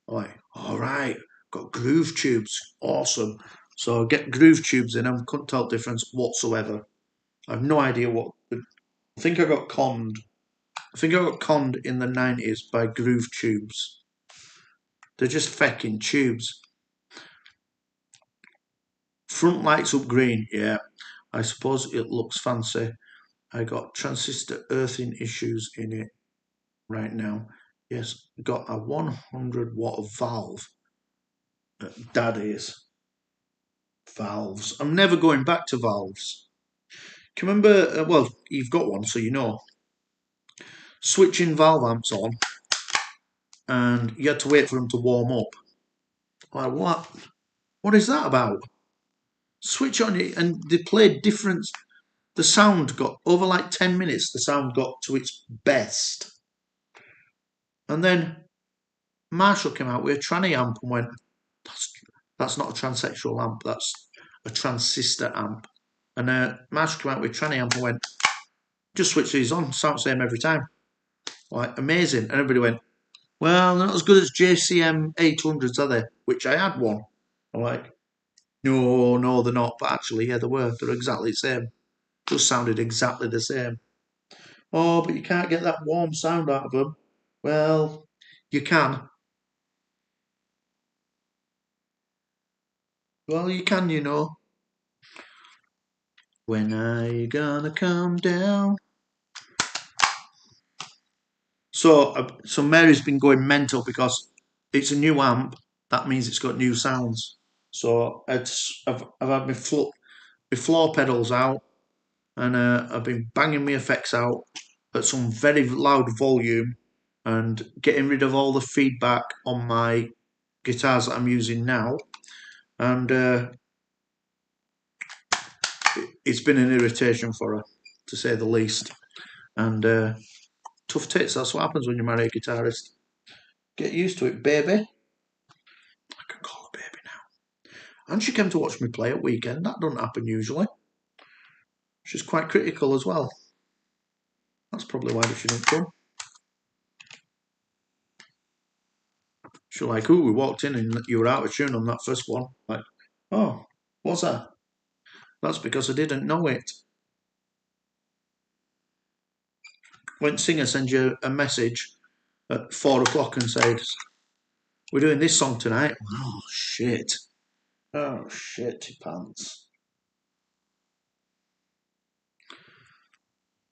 I'm like, all right, got groove tubes, awesome. So I get groove tubes in them, couldn't tell the difference whatsoever. I have no idea what. I think I got conned. I think I got conned in the 90s by groove tubes. They're just fecking tubes. Front lights up green, yeah. I suppose it looks fancy. I got transistor earthing issues in it right now. Yes, got a 100 watt valve. That is valves. I'm never going back to valves. Can you remember? Well, you've got one, so you know. Switching valve amps on, and you had to wait for them to warm up. Like, what? What is that about? Switch on it, and they played different. The sound got over like 10 minutes. The sound got to its best, and then Marshall came out with a tranny amp and went, "That's not a transsexual amp. That's a transistor amp." And Marshall came out with a tranny amp and went, "Just switch these on. Sound the same every time." Like, amazing. And everybody went, "Well, they're not as good as JCM 800s, are they?" Which I had one. I'm like, no, they're not. But actually, yeah, they were. They're exactly the same. Just sounded exactly the same. Oh, but you can't get that warm sound out of them. Well, you can. Well, you can, you know. When are you gonna come down? So Mary's been going mental because it's a new amp. That means it's got new sounds. So I've had my floor pedals out, and I've been banging my effects out at some very loud volume and getting rid of all the feedback on my guitars that I'm using now. And it's been an irritation for her, to say the least. And Tough tits, that's what happens when you marry a guitarist. Get used to it, baby. I can call her baby now. And she came to watch me play at weekend. That doesn't happen usually. She's quite critical as well. That's probably why she didn't come. She's like, ooh, we walked in and you were out of tune on that first one. Like, oh, what's that? That's because I didn't know it. When Singer sends you a message at 4 o'clock and says, we're doing this song tonight. Oh, shit. Oh, shitty pants.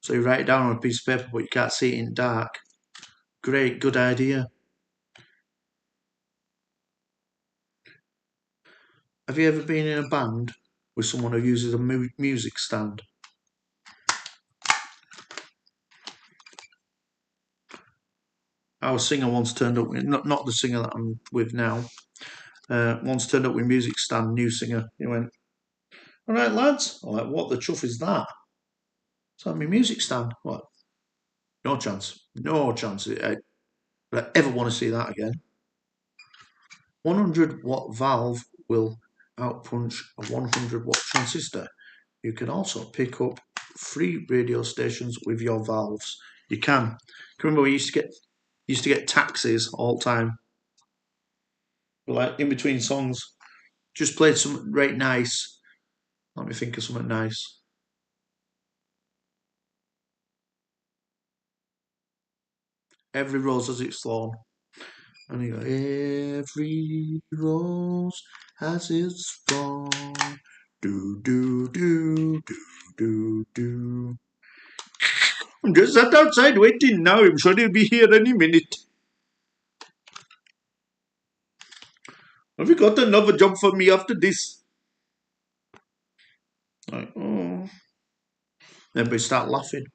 So you write it down on a piece of paper, but you can't see it in dark. Great, good idea. Have you ever been in a band with someone who uses a music stand? Our singer once turned up with, not the singer that I'm with now, once turned up with music stand, new singer. He went, all right, lads. I'm like, what the chuff is that? It's like my music stand. What? No chance. No chance. I ever want to see that again. 100 watt valve will outpunch a 100 watt transistor. You can also pick up free radio stations with your valves. You can. Remember we used to get taxis all the time. Like in between songs. Just played something right nice. Let me think of something nice. Every rose has its thorn. And you go, every rose has its thorn. Do, do, do, do, do, do. I'm just sat outside waiting now. I'm sure he'll be here any minute. Have you got another job for me after this? Like, oh. Everybody start laughing.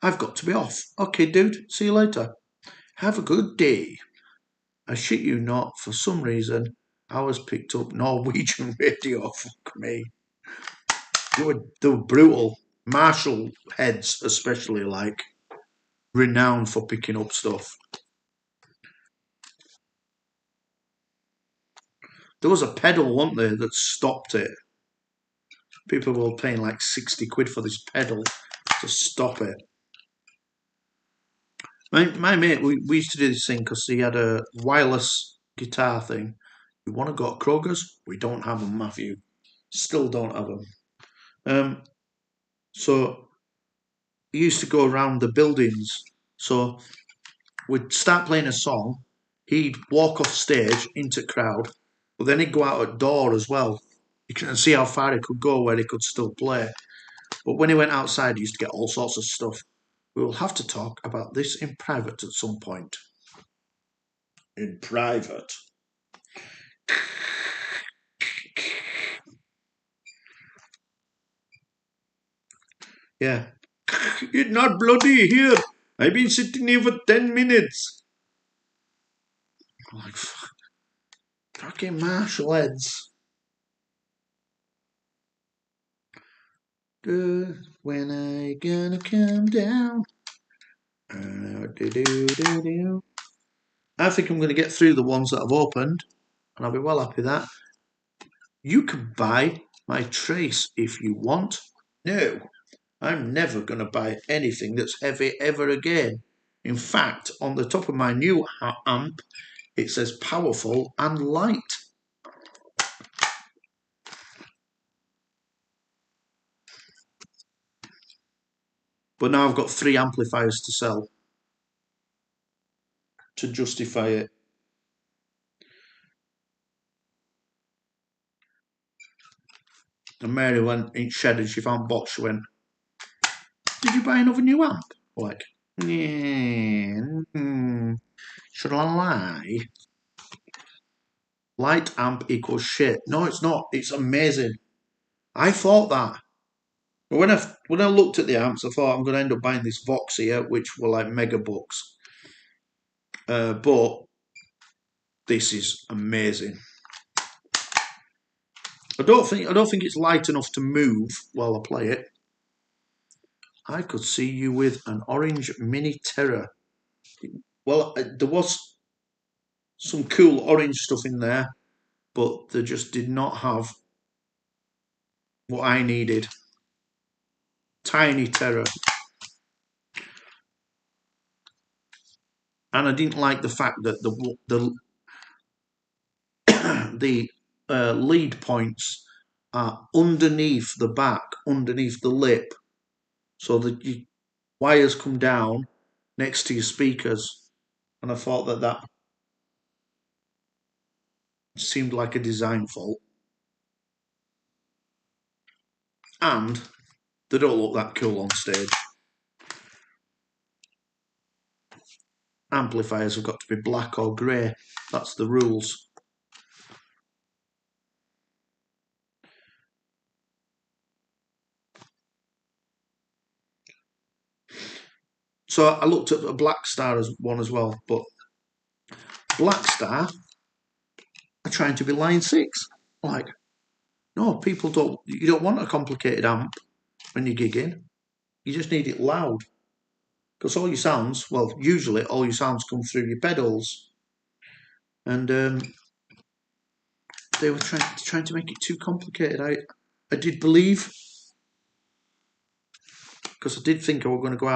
I've got to be off. Okay, dude. See you later. Have a good day. I shit you not, for some reason, I was picked up Norwegian radio. Fuck me. They were brutal. Marshall heads, especially, like, renowned for picking up stuff. There was a pedal, wasn't there, that stopped it. People were paying like 60 quid for this pedal to stop it. My mate, we used to do this thing because he had a wireless guitar thing. You want to go to Kroger's? We don't have them, Matthew. Still don't have them. So he used to go around the buildings. So we'd start playing a song. He'd walk off stage into the crowd, but then he'd go out at door as well. You can see how far he could go where he could still play. But when he went outside, he used to get all sorts of stuff. We will have to talk about this in private at some point. In private? Yeah. It's not bloody here. I've been sitting here for 10 minutes. I'm like, fucking Marshall heads. When I gonna come down? I think I'm going to get through the ones that I've opened, and I'll be well happy with that. You can buy my trace if you want. No, I'm never going to buy anything that's heavy ever again. In fact, on the top of my new amp, it says powerful and light. But now I've got 3 amplifiers to sell to justify it. And Mary went in shed and she found box. She went, did you buy another new amp? I'm like, yeah, should I lie? Light amp equals shit. No, it's not. It's amazing. I thought that. But when I looked at the amps, I thought I'm going to end up buying this Vox here, which were like mega bucks. But this is amazing. I don't think it's light enough to move while I play it. I could see you with an orange Mini Terror. Well, there was some cool orange stuff in there, but they just did not have what I needed. Tiny Terror. And I didn't like the fact that the lead points are underneath the back, underneath the lip, so that your wires come down next to your speakers. And I thought that seemed like a design fault. And they don't look that cool on stage. Amplifiers have got to be black or grey. That's the rules. So I looked at a Black Star as one as well, but Black Star are trying to be line 6. Like, no, people don't. You don't want a complicated amp when you're gigging. You just need it loud. Because all your sounds, well, usually all your sounds come through your pedals. And they were trying to make it too complicated. I did believe, because I did think I were going to go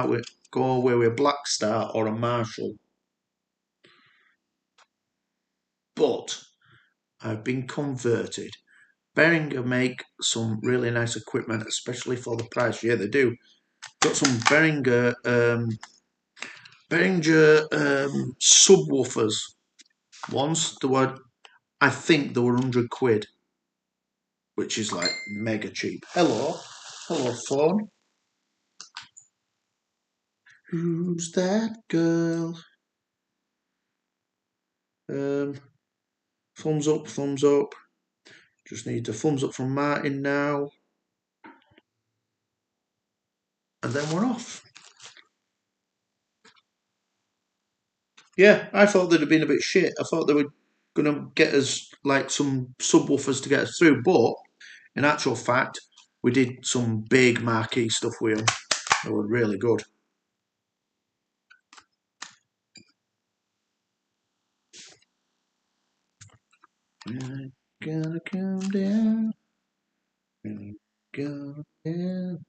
away with a Black Star or a Marshall. But I've been converted. Behringer make some really nice equipment, especially for the price. Yeah, they do. Got some Behringer subwoofers. Once they were, I think they were £100, which is like mega cheap. Hello phone. Who's that girl? Thumbs up, thumbs up. Just need a thumbs up from Martin now. And then we're off. Yeah, I thought they'd have been a bit shit. I thought they were going to get us like some subwoofers to get us through. But in actual fact, we did some big marquee stuff with them. They were really good. I'm gonna come down. I'm gonna down.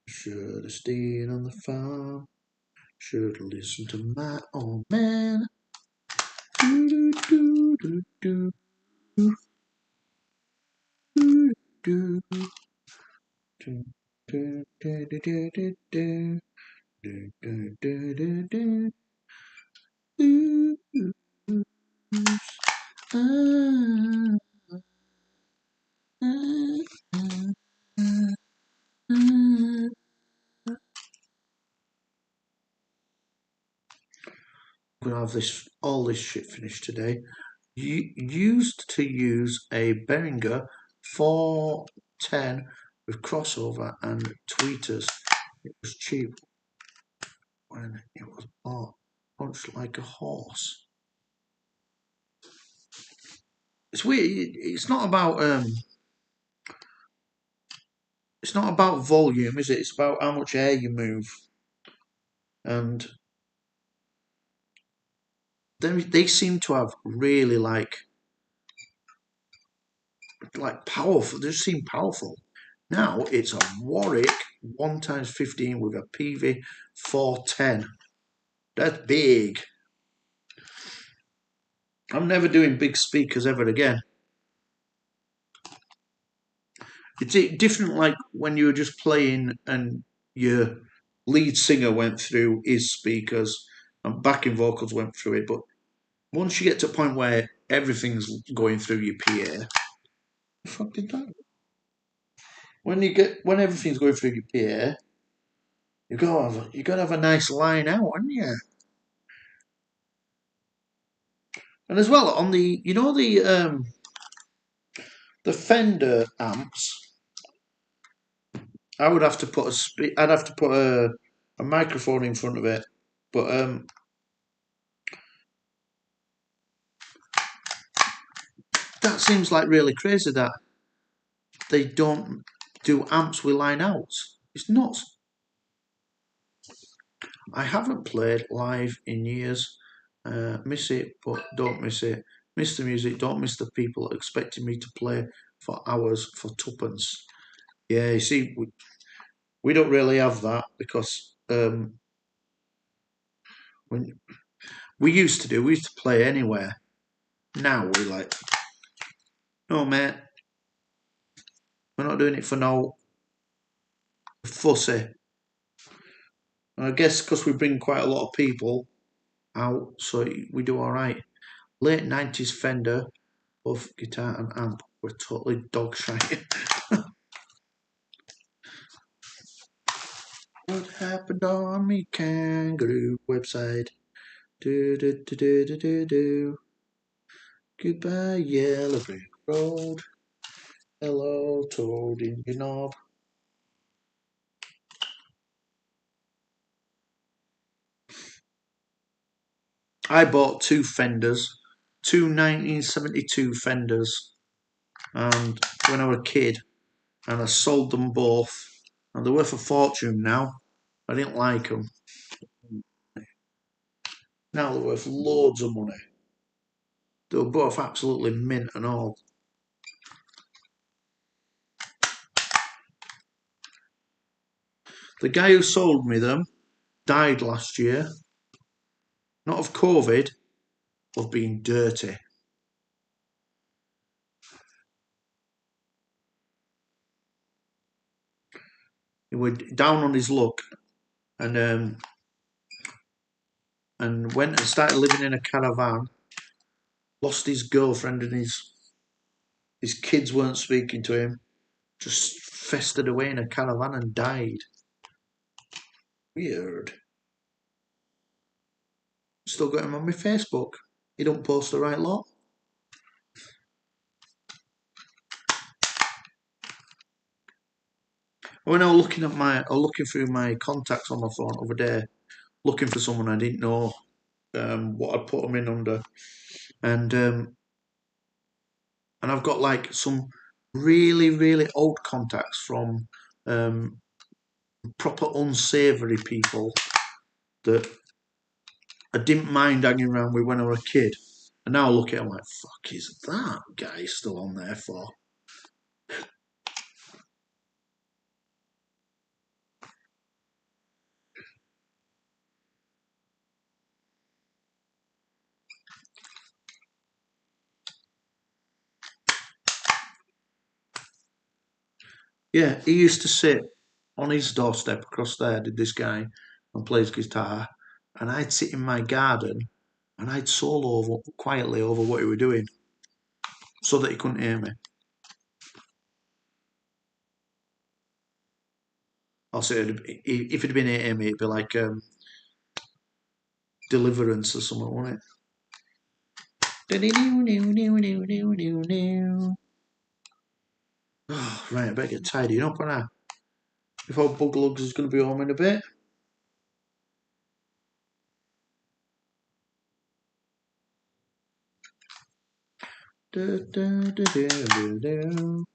Should have stayed on the farm. Should have listened to my old man. Do, do, do, do, do, do, do, do, do, do, do, do, do, do. Do, do, do, do, do. Ooh, ooh, ooh, ah, ah, ah, ah. I'm gonna have all this shit finished today. Used to use a Behringer 410 with crossover and tweeters. It was cheap when it was bought, punched like a horse. It's weird. It's not about volume, is it? It's about how much air you move, and they seem to have really like powerful. They just seem powerful. Now it's a Warwick 1x15 with a PV 410. That's big. I'm never doing big speakers ever again. It's different like when you were just playing and your lead singer went through his speakers and backing vocals went through it. But once you get to a point where everything's going through your PA, the fuck did that? When everything's going through your PA, you gotta have a nice line out, haven't you? And as well on the the Fender amps, I would have to put I'd have to put a microphone in front of it, but that seems like really crazy that they don't do amps with line outs. It's nuts. I haven't played live in years. Miss it, but don't miss it. Miss the music, don't miss the people expecting me to play for hours for tuppence. Yeah, you see, we don't really have that because when we used to play anywhere. Now we're like, no, mate, we're not doing it for no fussy. And I guess because we bring quite a lot of people out, so we do all right. Late 90s Fender, both guitar and amp, were totally dog shit. What happened on me kangaroo website? Do do do do do do do. Goodbye, yellow brick road. Hello, toad in your knob. I bought two Fenders, two 1972 Fenders, and when I was a kid, and I sold them both, and they're worth a fortune now. I didn't like them. Now they're worth loads of money. They were both absolutely mint and all. The guy who sold me them died last year. Not of COVID, of being dirty. He was down on his luck and went and started living in a caravan. Lost his girlfriend and his kids weren't speaking to him. Just festered away in a caravan and died. Weird. Still got him on my Facebook. He don't post the right lot. When I was looking through my contacts on my phone the other day, looking for someone I didn't know what I'd put them in under, and I've got like some really old contacts from proper unsavoury people that I didn't mind hanging around with when I was a kid, and now I look at it, I'm like, fuck, is that guy still on there for? Yeah, he used to sit on his doorstep across there, did this guy, and plays guitar, and I'd sit in my garden and I'd solo quietly over what he was doing so that he couldn't hear me. Also, if it'd been hearing me, it'd be like Deliverance or something, wouldn't it? Oh, right, I better get tidying up, aren't I? Before Buglugs is going to be home in a bit. Do, do, do, do, do, do.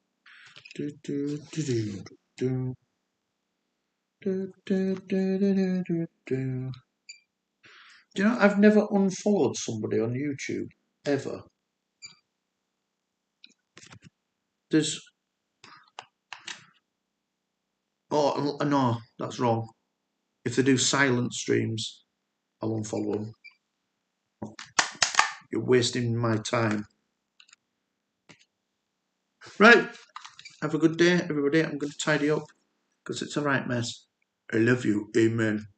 Do, do, do, do, do. Do, do, do, do, do, do. Do you know, I've never unfollowed somebody on YouTube, ever. There's... Oh, no, that's wrong. If they do silent streams, I'll unfollow them. You're wasting my time. Right, have a good day, everybody. I'm going to tidy up, because it's a right mess. I love you. Amen.